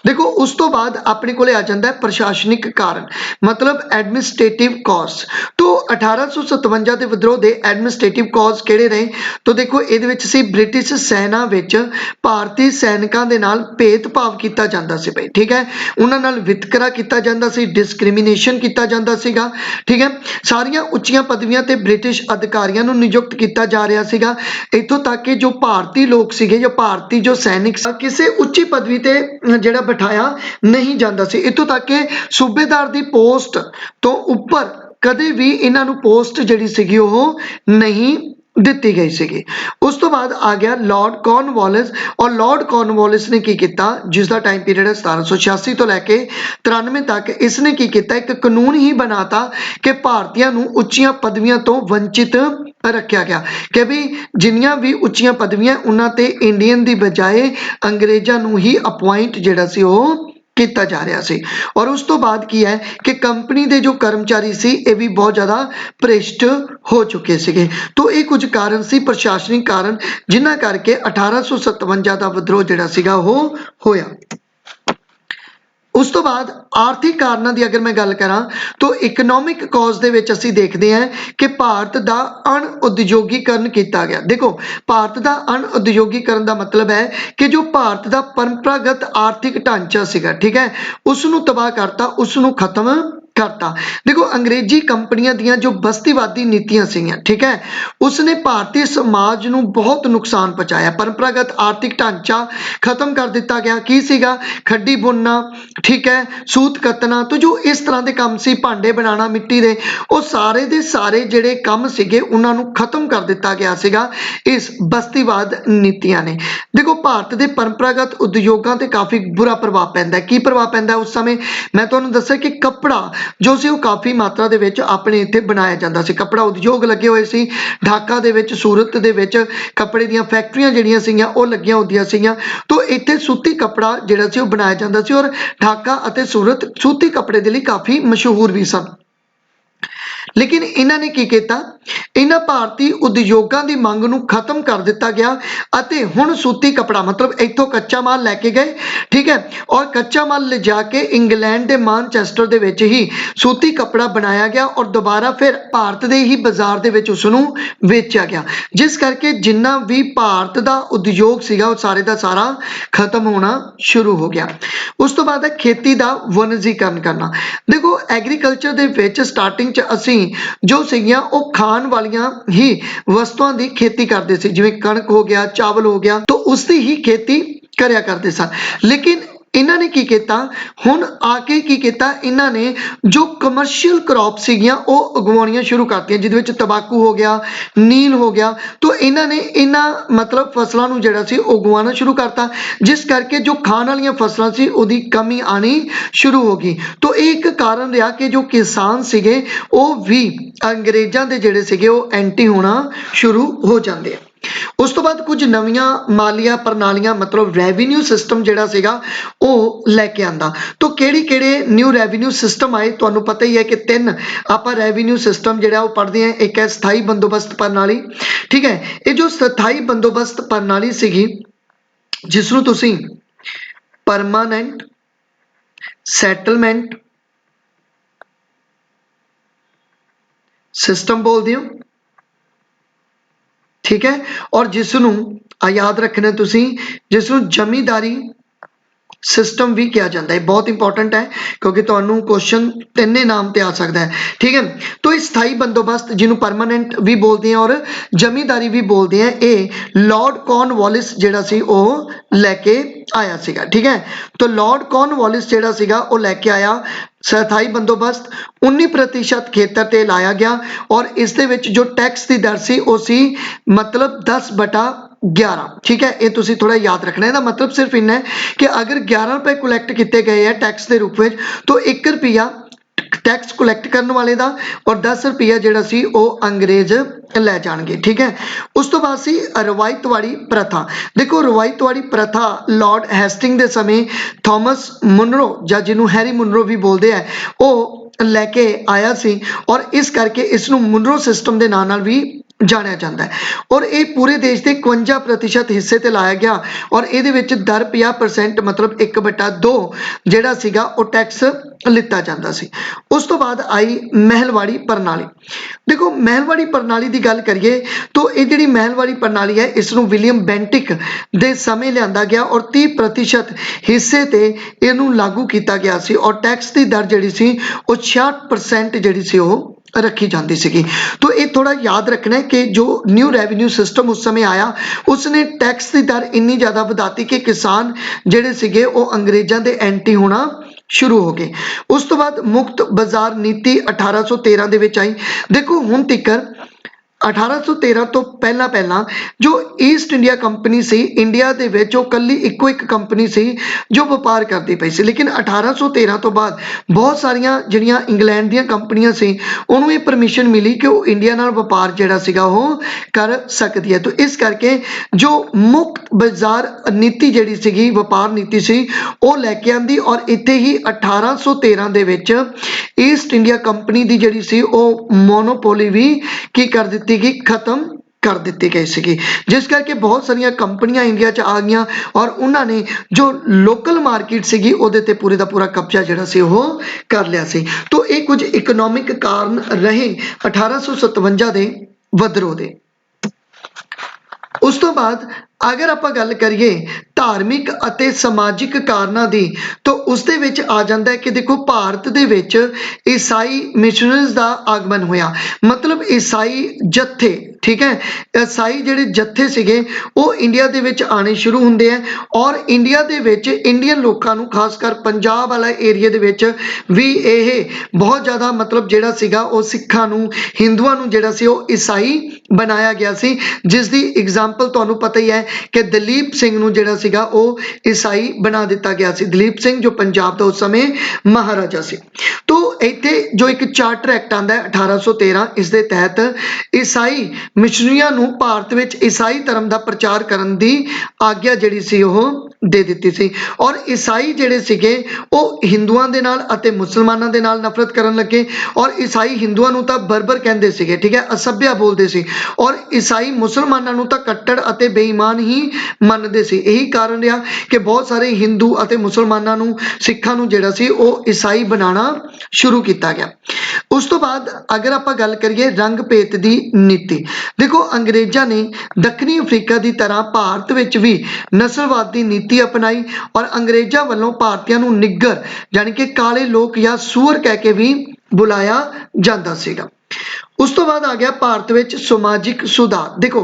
ਦੇਖੋ ਉਸ ਤੋਂ ਬਾਅਦ ਆਪਣੇ ਕੋਲੇ ਆ ਜਾਂਦਾ ਹੈ ਪ੍ਰਸ਼ਾਸਨਿਕ ਕਾਰਨ, ਮਤਲਬ ਐਡਮਿਨਿਸਟ੍ਰੇਟਿਵ ਕੌਜ਼। ਤੋ 1857 ਦੇ ਵਿਦਰੋਹ ਦੇ ਐਡਮਿਨਿਸਟ੍ਰੇਟਿਵ ਕੌਜ਼ ਕਿਹੜੇ ਰਹੇ? ਤੋ ਦੇਖੋ ਇਹਦੇ ਵਿੱਚ ਸੀ ਬ੍ਰਿਟਿਸ਼ ਸੈਨਾ ਵਿੱਚ ਭਾਰਤੀ ਸੈਨਿਕਾਂ ਦੇ ਨਾਲ ਭੇਦਭਾਵ ਕੀਤਾ ਜਾਂਦਾ ਸੀ ਬਈ, ਠੀਕ ਹੈ, ਉਹਨਾਂ ਨਾਲ ਵਿਤਕਰਾ ਕੀਤਾ ਜਾਂਦਾ ਸੀ, ਡਿਸਕ੍ਰਿਮੀਨੇਸ਼ਨ ਕੀਤਾ ਜਾਂਦਾ ਸੀਗਾ, ਠੀਕ ਹੈ। ਸਾਰੀਆਂ ਉੱਚੀਆਂ ਪਦਵੀਆਂ ਤੇ ਬ੍ਰਿਟਿਸ਼ ਅਧਿਕਾਰੀਆਂ ਨੂੰ ਨਿਯੁਕਤ ਕੀਤਾ ਜਾ ਰਿਹਾ ਸੀਗਾ। ਇੱਥੋਂ ਤੱਕ ਕਿ ਜੋ ਭਾਰਤੀ ਲੋਕ ਸੀਗੇ ਜਾਂ ਭਾਰਤੀ ਜੋ ਸੈਨਿਕ ਕਿਸੇ ਉੱਚੀ ਪਦਵੀ ਤੇ ਜਿਹੜਾ ਬਿਠਾਇਆ ਨਹੀਂ ਜਾਂਦਾ ਸੀ। ਇੱਥੋਂ ਤੱਕ ਕਿ ਸੂਬੇਦਾਰ ਦੀ ਪੋਸਟ ਤੋਂ ਉੱਪਰ ਕਦੇ ਵੀ ਇਹਨਾਂ ਨੂੰ ਪੋਸਟ ਜਿਹੜੀ ਸੀਗੀ ਉਹ ਨਹੀਂ ਦਿੱਤੀ ਗਈ ਸੀਗੀ। ਉਸ ਤੋਂ ਬਾਅਦ ਆ ਗਿਆ ਲਾਰਡ ਕਾਰਨਵਾਲਿਸ, ਔਰ ਲਾਰਡ ਕਾਰਨਵਾਲਿਸ ਨੇ ਕੀ ਕੀਤਾ, ਜਿਸ ਦਾ ਟਾਈਮ ਪੀਰੀਅਡ ਹੈ 1786 ਤੋਂ ਲੈ ਕੇ 93 ਤੱਕ, ਇਸ ਨੇ ਕੀ ਕੀਤਾ, ਇੱਕ ਕਾਨੂੰਨ ਹੀ ਬਣਾਤਾ ਕਿ ਭਾਰਤੀਆਂ ਨੂੰ ਉੱਚੀਆਂ ਪਦਵੀਆਂ ਤੋਂ ਵੰਚਿਤ ਰੱਖਿਆ ਗਿਆ ਕਿ ਵੀ ਜਿੰਨੀਆਂ ਵੀ ਉੱਚੀਆਂ ਪਦਵੀਆਂ ਉਹਨਾਂ ਤੇ ਇੰਡੀਅਨ ਦੀ ਬਜਾਏ ਅੰਗਰੇਜ਼ਾਂ ਨੂੰ ਹੀ ਅਪੁਆਇੰਟ ਜਿਹੜਾ ਸੀ ਉਹ ਕੀਤਾ ਜਾ ਰਿਹਾ ਸੀ। ਔਰ ਉਸ ਤੋਂ ਬਾਅਦ ਕੀ ਹੈ ਕਿ ਕੰਪਨੀ ਦੇ ਜੋ ਕਰਮਚਾਰੀ ਸੀ ਇਹ ਵੀ ਬਹੁਤ ਜ਼ਿਆਦਾ ਭ੍ਰਿਸ਼ਟ ਹੋ ਚੁੱਕੇ ਸੀਗੇ। ਤੋ ਇਹ ਕੁਝ ਕਾਰਨ ਸੀ, ਪ੍ਰਸ਼ਾਸਨਿਕ ਕਾਰਨ, ਜਿਨ੍ਹਾਂ ਕਰਕੇ 1857 ਦਾ ਵਿਦਰੋਹ ਜਿਹੜਾ ਸੀਗਾ ਉਹ ਹੋਇਆ। ਉਸ ਤੋਂ ਬਾਅਦ ਆਰਥਿਕ ਕਾਰਨਾਂ ਦੀ ਅਗਰ ਮੈਂ ਗੱਲ ਕਰਾਂ ਤਾਂ ਇਕਨੋਮਿਕ ਕੌਜ਼ ਦੇ ਵਿੱਚ ਅਸੀਂ ਦੇਖਦੇ ਹਾਂ ਕਿ ਭਾਰਤ ਦਾ ਅਣ ਉਦਯੋਗੀਕਰਨ ਕੀਤਾ ਗਿਆ। ਦੇਖੋ ਭਾਰਤ ਦਾ ਅਣ ਉਦਯੋਗੀਕਰਨ ਦਾ ਮਤਲਬ ਹੈ ਕਿ ਜੋ ਭਾਰਤ ਦਾ ਪਰੰਪਰਾਗਤ ਆਰਥਿਕ ਢਾਂਚਾ ਸੀਗਾ, ਠੀਕ ਹੈ, ਉਸ ਨੂੰ ਤਬਾਹ ਕਰਤਾ, ਉਸ ਨੂੰ ਖਤਮ ਕਰਤਾ। ਦੇਖੋ ਅੰਗਰੇਜ਼ੀ ਕੰਪਨੀਆਂ ਦੀਆਂ ਜੋ ਬਸਤੀਵਾਦੀ ਨੀਤੀਆਂ ਸੀਗੀਆਂ, ਠੀਕ ਹੈ, ਉਸਨੇ ਭਾਰਤੀ ਸਮਾਜ ਨੂੰ ਬਹੁਤ ਨੁਕਸਾਨ ਪਹੁੰਚਾਇਆ। ਪਰੰਪਰਾਗਤ ਆਰਥਿਕ ਢਾਂਚਾ ਖਤਮ ਕਰ ਦਿੱਤਾ ਗਿਆ। ਕੀ ਸੀਗਾ? ਖੱਡੀ ਬੁਣਨਾ, ਠੀਕ ਹੈ, ਸੂਤ ਕੱਤਣਾ, तो ਜੋ ਇਸ ਤਰ੍ਹਾਂ ਦੇ ਕੰਮ ਸੀ, ਭਾਂਡੇ ਬਣਾਉਣਾ ਮਿੱਟੀ ਦੇ, ਉਹ ਸਾਰੇ ਦੇ ਸਾਰੇ ਜਿਹੜੇ ਕੰਮ ਸੀਗੇ ਉਹਨਾਂ ਨੂੰ ਖਤਮ ਕਰ ਦਿੱਤਾ ਗਿਆ ਸੀਗਾ ਇਸ ਬਸਤੀਵਾਦ ਨੀਤੀਆਂ ਨੇ। ਦੇਖੋ ਭਾਰਤ ਦੇ ਪਰੰਪਰਾਗਤ ਉਦਯੋਗਾਂ ਤੇ ਕਾਫੀ ਬੁਰਾ ਪ੍ਰਭਾਵ ਪੈਂਦਾ। ਕੀ ਪ੍ਰਭਾਵ ਪੈਂਦਾ? ਉਸ ਸਮੇਂ ਮੈਂ ਤੁਹਾਨੂੰ ਦੱਸਿਆ ਕਿ ਕੱਪੜਾ ਜੋ ਸੀ ਉਹ ਕਾਫੀ ਮਾਤਰਾ ਦੇ ਵਿੱਚ ਆਪਣੇ ਇੱਥੇ ਬਣਾਇਆ ਜਾਂਦਾ ਸੀ। ਕੱਪੜਾ ਉਦਯੋਗ ਲੱਗੇ ਹੋਏ ਸੀ ਢਾਕਾ ਦੇ ਵਿੱਚ, ਸੂਰਤ ਦੇ ਵਿੱਚ ਕੱਪੜੇ ਦੀਆਂ ਫੈਕਟਰੀਆਂ ਜਿਹੜੀਆਂ ਸੀਗੀਆਂ ਉਹ ਲੱਗੀਆਂ ਹੁੰਦੀਆਂ ਸੀਗੀਆਂ। ਤੋ ਇੱਥੇ ਸੂਤੀ ਕੱਪੜਾ ਜਿਹੜਾ ਸੀ ਉਹ ਬਣਾਇਆ ਜਾਂਦਾ ਸੀ, ਔਰ ਢਾਕਾ ਅਤੇ ਸੂਰਤ ਸੂਤੀ ਕੱਪੜੇ ਦੇ ਲਈ ਕਾਫੀ ਮਸ਼ਹੂਰ ਵੀ ਸਨ। ਲੇਕਿਨ ਇਹਨਾਂ ਨੇ ਕੀ ਕੀਤਾ, ਇਹਨਾਂ ਭਾਰਤੀ ਉਦਯੋਗਾਂ ਦੀ ਮੰਗ ਨੂੰ ਖਤਮ ਕਰ ਦਿੱਤਾ ਗਿਆ ਅਤੇ ਹੁਣ ਸੂਤੀ ਕੱਪੜਾ ਮਤਲਬ ਇੱਥੋਂ ਕੱਚਾ ਮਾਲ ਲੈ ਕੇ ਗਏ, ਠੀਕ ਹੈ, ਔਰ ਕੱਚਾ ਮਾਲ ਲਿਜਾ ਕੇ ਇੰਗਲੈਂਡ ਦੇ ਮਾਨਚੈਸਟਰ ਦੇ ਵਿੱਚ ਹੀ ਸੂਤੀ ਕੱਪੜਾ ਬਣਾਇਆ ਗਿਆ ਔਰ ਦੁਬਾਰਾ ਫਿਰ ਭਾਰਤ ਦੇ ਹੀ ਬਾਜ਼ਾਰ ਦੇ ਵਿੱਚ ਉਸ ਨੂੰ ਵੇਚਿਆ ਗਿਆ, ਜਿਸ ਕਰਕੇ ਜਿੰਨਾ ਵੀ ਭਾਰਤ ਦਾ ਉਦਯੋਗ ਸੀਗਾ ਉਹ ਸਾਰੇ ਦਾ ਸਾਰਾ ਖਤਮ ਹੋਣਾ ਸ਼ੁਰੂ ਹੋ ਗਿਆ। ਉਸ ਤੋਂ ਬਾਅਦ ਹੈ ਖੇਤੀ ਦਾ ਵਣਜੀਕਰਨ ਕਰਨਾ। ਦੇਖੋ ਐਗਰੀਕਲਚਰ ਦੇ ਵਿੱਚ ਸਟਾਰਟਿੰਗ 'ਚ ਅਸੀਂ ਜੋ ਸੀਗੀਆਂ ਉਹ ਖਾਣ ਵਾਲੀਆਂ ਹੀ ਵਸਤੂਆਂ ਦੀ ਖੇਤੀ ਕਰਦੇ ਸੀ, ਜਿਵੇਂ ਕਣਕ ਹੋ ਗਿਆ, ਚਾਵਲ ਹੋ ਗਿਆ, ਤਾਂ ਉਸ ਦੀ ਹੀ ਖੇਤੀ ਕਰਿਆ ਕਰਦੇ ਸਨ। ਲੇਕਿਨ ਇਹਨਾਂ ਨੇ ਕੀ ਕੀਤਾ, ਹੁਣ ਆ ਕੇ ਕੀ ਕੀਤਾ, ਇਹਨਾਂ ਨੇ ਜੋ ਕਮਰਸ਼ੀਅਲ ਕ੍ਰੌਪ ਸੀਗੀਆਂ ਉਹ ਉਗਵਾਉਣੀਆਂ ਸ਼ੁਰੂ ਕਰਤੀਆਂ, ਜਿਹਦੇ ਵਿੱਚ ਤੰਬਾਕੂ ਹੋ ਗਿਆ, ਨੀਲ ਹੋ ਗਿਆ। ਤਾਂ ਇਹਨਾਂ ਨੇ ਇਹਨਾਂ ਮਤਲਬ ਫਸਲਾਂ ਨੂੰ ਜਿਹੜਾ ਸੀ ਉਗਵਾਉਣਾ ਸ਼ੁਰੂ ਕਰਤਾ, ਜਿਸ ਕਰਕੇ ਜੋ ਖਾਣ ਵਾਲੀਆਂ ਫਸਲਾਂ ਸੀ ਉਹਦੀ ਕਮੀ ਆਣੀ ਸ਼ੁਰੂ ਹੋ ਗਈ। ਤਾਂ ਇਹ ਇੱਕ ਕਾਰਨ ਰਿਹਾ ਕਿ ਜੋ ਕਿਸਾਨ ਸੀਗੇ ਉਹ ਵੀ ਅੰਗਰੇਜ਼ਾਂ ਦੇ ਜਿਹੜੇ ਸੀਗੇ ਉਹ ਐਂਟੀ ਹੋਣਾ ਸ਼ੁਰੂ ਹੋ ਜਾਂਦੇ ਆ। ਉਸ ਤੋਂ ਬਾਅਦ ਕੁਝ ਨਵੀਆਂ ਮਾਲੀਆ ਪ੍ਰਣਾਲੀਆਂ ਮਤਲਬ ਰੈਵਨਿਊ ਸਿਸਟਮ ਜਿਹੜਾ ਸੀਗਾ ਉਹ ਲੈ ਕੇ ਆਂਦਾ। ਤਾਂ ਕਿਹੜੇ ਨਿਊ ਰੈਵਨਿਊ ਸਿਸਟਮ ਆਏ? ਤੁਹਾਨੂੰ ਪਤਾ ਹੀ ਹੈ ਕਿ 3 ਆਪਾਂ ਰੈਵਨਿਊ ਸਿਸਟਮ ਜਿਹੜਾ ਉਹ ਪੜ੍ਹਦੇ ਹਾਂ। ਇੱਕ ਹੈ ਸਥਾਈ ਬੰਦੋਬਸਤ ਪ੍ਰਣਾਲੀ, ਠੀਕ ਹੈ, ਇਹ ਜੋ ਸਥਾਈ ਬੰਦੋਬਸਤ ਪ੍ਰਣਾਲੀ ਸੀਗੀ ਜਿਸ ਨੂੰ ਤੁਸੀਂ ਪਰਮਾਨੈਂਟ ਸੈਟਲਮੈਂਟ ਸਿਸਟਮ ਬੋਲਦੇ ਹੋ, ਠੀਕ ਹੈ, ਔਰ ਜਿਸ ਨੂੰ ਯਾਦ ਰੱਖਣਾ ਤੁਸੀਂ, ਜਿਸ ਨੂੰ ਜ਼ਮੀਂਦਾਰੀ ਸਿਸਟਮ ਵੀ ਕਿਹਾ ਜਾਂਦਾ ਹੈ। ਬਹੁਤ ਇੰਪੋਰਟੈਂਟ ਹੈ ਕਿਉਂਕਿ ਤੁਹਾਨੂੰ ਕੁਐਸਚਨ ਤਿੰਨੇ ਨਾਮ ਤੇ ਆ ਸਕਦਾ ਹੈ, ਠੀਕ ਹੈ। ਤਾਂ ਇਹ ਸਥਾਈ ਬੰਦੋਬਸਤ ਜਿਹਨੂੰ ਪਰਮਾਨੈਂਟ ਵੀ ਬੋਲਦੇ ਆ ਔਰ ਜ਼ਮੀਂਦਾਰੀ ਵੀ ਬੋਲਦੇ ਆ, ਇਹ ਲਾਰਡ ਕਾਰਨਵਾਲਿਸ ਜਿਹੜਾ ਸੀ ਉਹ ਲੈ ਕੇ ਆਇਆ ਸੀਗਾ, ਠੀਕ ਹੈ। ਤਾਂ ਲਾਰਡ ਕਾਰਨਵਾਲਿਸ ਜਿਹੜਾ ਸੀਗਾ ਉਹ ਲੈ ਕੇ ਆਇਆ ਸਥਾਈ ਬੰਦੋਬਸਤ 19% ਖੇਤਰ ਤੇ ਲਾਇਆ ਗਿਆ ਔਰ ਇਸ ਦੇ ਵਿੱਚ ਜੋ ਟੈਕਸ ਦੀ ਦਰ ਸੀ ਉਹ ਸੀ ਮਤਲਬ 10/11, ਠੀਕ ਹੈ। ਇਹ ਤੁਸੀਂ ਥੋੜਾ ਯਾਦ ਰੱਖਣਾ। ਇਹਦਾ ਮਤਲਬ ਸਿਰਫ ਇੰਨਾ ਹੈ ਕਿ ਅਗਰ 11 ਰੁਪਏ ਕਲੈਕਟ ਕੀਤੇ ਗਏ ਆ ਟੈਕਸ ਦੇ ਰੂਪ ਵਿੱਚ ਤਾਂ 1 ਰੁਪਇਆ टैक्स कलैक्ट करने वाले का और 10 रुपया जिहड़ा सी वो अंग्रेज लै जाणगे। ठीक है, उस तो बाद सी रवायतवाड़ी प्रथा। देखो रवायतवाड़ी प्रथा लॉर्ड हैस्टिंग के समय थॉमस मुनरो या जिन्हों हैरी मुनरो भी बोलते हैं वो लैके आया सी और इस करके इसनों मुनरो सिस्टम के नाम नाल भी जानिया जाता है और ये पूरे देश के 51% हिस्से ते लाया गया और ये दर 50% मतलब 1/2 जिहड़ा सीगा वो टैक्स लिता जाता सी। उस तो बाद आई महलवाड़ी प्रणाली। देखो महलवाड़ी प्रणाली की गल करिए तो ये जिहड़ी महलवाड़ी प्रणाली है इसनों विलियम बेंटिक दे समय लिया गया और 30% हिस्से ते इनू लागू किया गया सी और टैक्स की दर जिहड़ी सी वो 66% जिहड़ी सी वो रखी जाती सी। तो ये थोड़ा याद रखना है कि जो न्यू रेवन्यू सिस्टम उस समय आया उसने टैक्स की दर इन्नी ज़्यादा वधाती कि किसान जिहड़े सीगे वो अंग्रेज़ों के एंटी होना शुरू हो गए। उस तो बाद मुक्त बाजार नीति 1813 दे विच आई। देखो हुण तिकर 1813 तो पहला पहला जो ईस्ट इंडिया कंपनी सी इंडिया दे विच वो कल्ली इक्को एक कंपनी सी जो व्यापार करती पई सी, लेकिन 1813 तो बाद बहुत सारिया जिहड़ियां इंग्लैंड दीयां कंपनियां सी उन्होंने ये परमिशन मिली कि वो इंडिया नाल व्यापार जिहड़ा सीगा वो कर सकती है। तो इस करके जो मुक्त बाजार नीति जिहड़ी सीगी व्यापार नीति सी वो लैके आंदी और इत्थे ही 1813 दे विच ईस्ट इंडिया कंपनी की जिहड़ी सी वो मोनोपोली भी की कर दी गई, खत्म कर दी गई सी, जिस करके बहुत सारिया कंपनियां इंडिया च आ गई और उन्होंने जो लोकल मार्केट सी वो पूरे का पूरा कब्जा जिहड़ा सी वो कर लिया सी। तो ये कुछ इकोनॉमिक कारण रहे 1857 के विद्रोह के। उस तो बाद अगर आप गल करिए धार्मिक अते समाजिक कारणों की तो उस दे विच आ जाता है कि देखो भारत दे विच ईसाई मिशनरीज का आगमन होया, मतलब ईसाई जत्थे, ठीक है, ईसाई जिहड़े जत्थे सीगे वो इंडिया दे विच आने शुरू होंदे हैं और इंडिया दे विच इंडियन लोकां नूं खासकर पंजाब वाला एरिया दे विच भी ये बहुत ज़्यादा मतलब जिहड़ा सीगा वो सिखां नूं हिंदुआं नूं जिहड़ा सी वो ईसाई बनाया गया सी, जिस दी एग्जाम्पल तुहानूं पता ही है कि दलीप सिंह नूं जिहड़ा सीगा वो ईसाई बना दिता गया सी। दलीप सिंह जो पंजाब का उस समय महाराजा सी। तो इत्थे जो एक चार्टर एक्ट आंदा है 1813 इस दे तहत ईसाई मिशनरियां नूं भारत विच ईसाई धर्म का प्रचार करन दी आग्या जिहड़ी सी ओह दे दित्ती सी और ईसाई जिहड़े सीगे वो हिंदुआं दे नाल अते मुसलमानां दे नाल नफरत करन लगे और ईसाई हिंदुआं नूं तां बर्बर कहंदे सीगे, ठीक है, असभ्य बोलदे सी और ईसाई मुसलमानां नूं तां कट्टर अते बेईमान ही मनदे सी। यही कारण रहा कि बहुत सारे हिंदू अते मुसलमानां नूं सिखां नूं जिहड़ा सी वो ईसाई बनाना शुरू किया गया। उस तो बाद अगर आप गल करिए रंग भेत की नीति, देखो अंग्रेजा ने दक्षिणी अफ्रीका की तरह भारत विच भी नस्लवाद की नीति अपनाई और अंग्रेजा वालों भारतीयों नूं निग्गर यानी कि काले लोग या सूअर कह के भी बुलाया जाता सीगा। उस तो बाद आ गया भारत विच समाजिक सुधार। देखो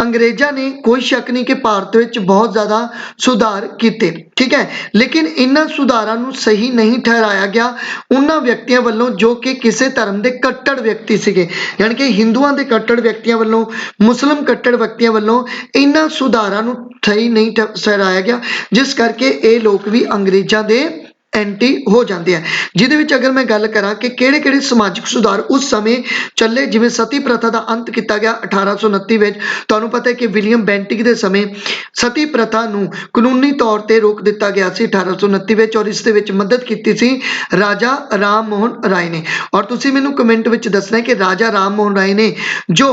अंग्रेजा ने कोई शक नहीं कि भारत विच बहुत ज़्यादा सुधार किए, ठीक है, लेकिन इन्हां सुधारां नूं सही नहीं ठहराया गया उन्हां व्यक्तियों वालों जो कि किसी धर्म के कट्टर व्यक्ति सीगे, यानी कि हिंदुआं के कट्टर व्यक्तियों वालों मुस्लिम कट्टर व्यक्तियों वालों इन्हां सुधारां नूं सही नहीं ठहराया गया, जिस करके ये लोग भी अंग्रेज़ों के एंटी हो जाते हैं। जिहदे विच अगर मैं गल करा कि किहड़े-किहड़े समाजिक सुधार उस समय चले, जिवें सती प्रथा का अंत किया गया 1829 में। तुहानूं पता है कि विलियम बेंटिक के समय सती प्रथा नूं कानूनी तौर पर रोक दिता गया सी 1829 में और इस दे विच मदद की सी राजा राम मोहन राय ने। और तुसीं मैनूं कमेंट विच दसना है कि राजा राम मोहन राय ने जो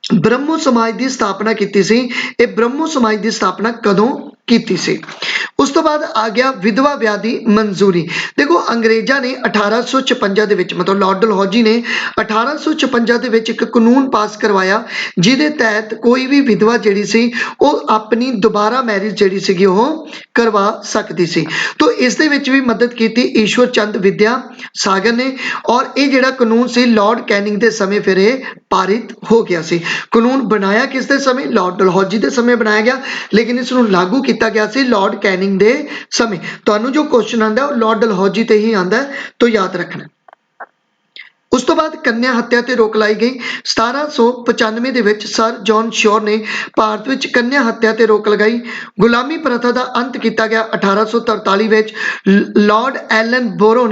ब्रह्मो समाज की स्थापना की सी, ये ब्रह्मो समाज की स्थापना कदों की सी। उस तो बाद आ गया विधवा विआह की मंजूरी। देखो अंग्रेजा ने 1856 दे विच मतलब लॉर्ड डलहौजी ने 1856 दे विच एक कानून पास करवाया जिहदे तहत कोई भी विधवा जिहड़ी सी वो अपनी दोबारा मैरिज जिहड़ी सीगी वो करवा सकती सी। तो इस दे विच भी मदद की ईश्वर चंद विद्या सागर ने और ये जिहड़ा कानून सी लॉर्ड कैनिंग के समय फिर पारित हो गया सी। कानून बनाया किस दे समय? लॉर्ड डलहौजी के समय बनाया गया, लेकिन इसनूं लागू किया गया सी लॉर्ड कैनिंग के समय। तुहानूं जो क्वेश्चन आंदा है वो लॉर्ड डलहौजी ते ही आंदा है, तो याद रखना। ਉਸ ਤੋਂ ਬਾਅਦ ਕੰਨਿਆ ਹੱਤਿਆ ਤੇ ਰੋਕ ਲਾਈ ਗਈ। 1795 ਦੇ ਵਿੱਚ ਸਰ ਜੌਨ ਸ਼ੋਰ ਨੇ ਭਾਰਤ ਵਿੱਚ ਕੰਨਿਆ ਹੱਤਿਆ ਤੇ ਰੋਕ ਲਗਾਈ। ਗੁਲਾਮੀ ਪ੍ਰਥਾ ਦਾ ਅੰਤ ਕੀਤਾ ਗਿਆ 1843 ਵਿੱਚ। ਲਾਰਡ ਐਲਨ ਬਰੋ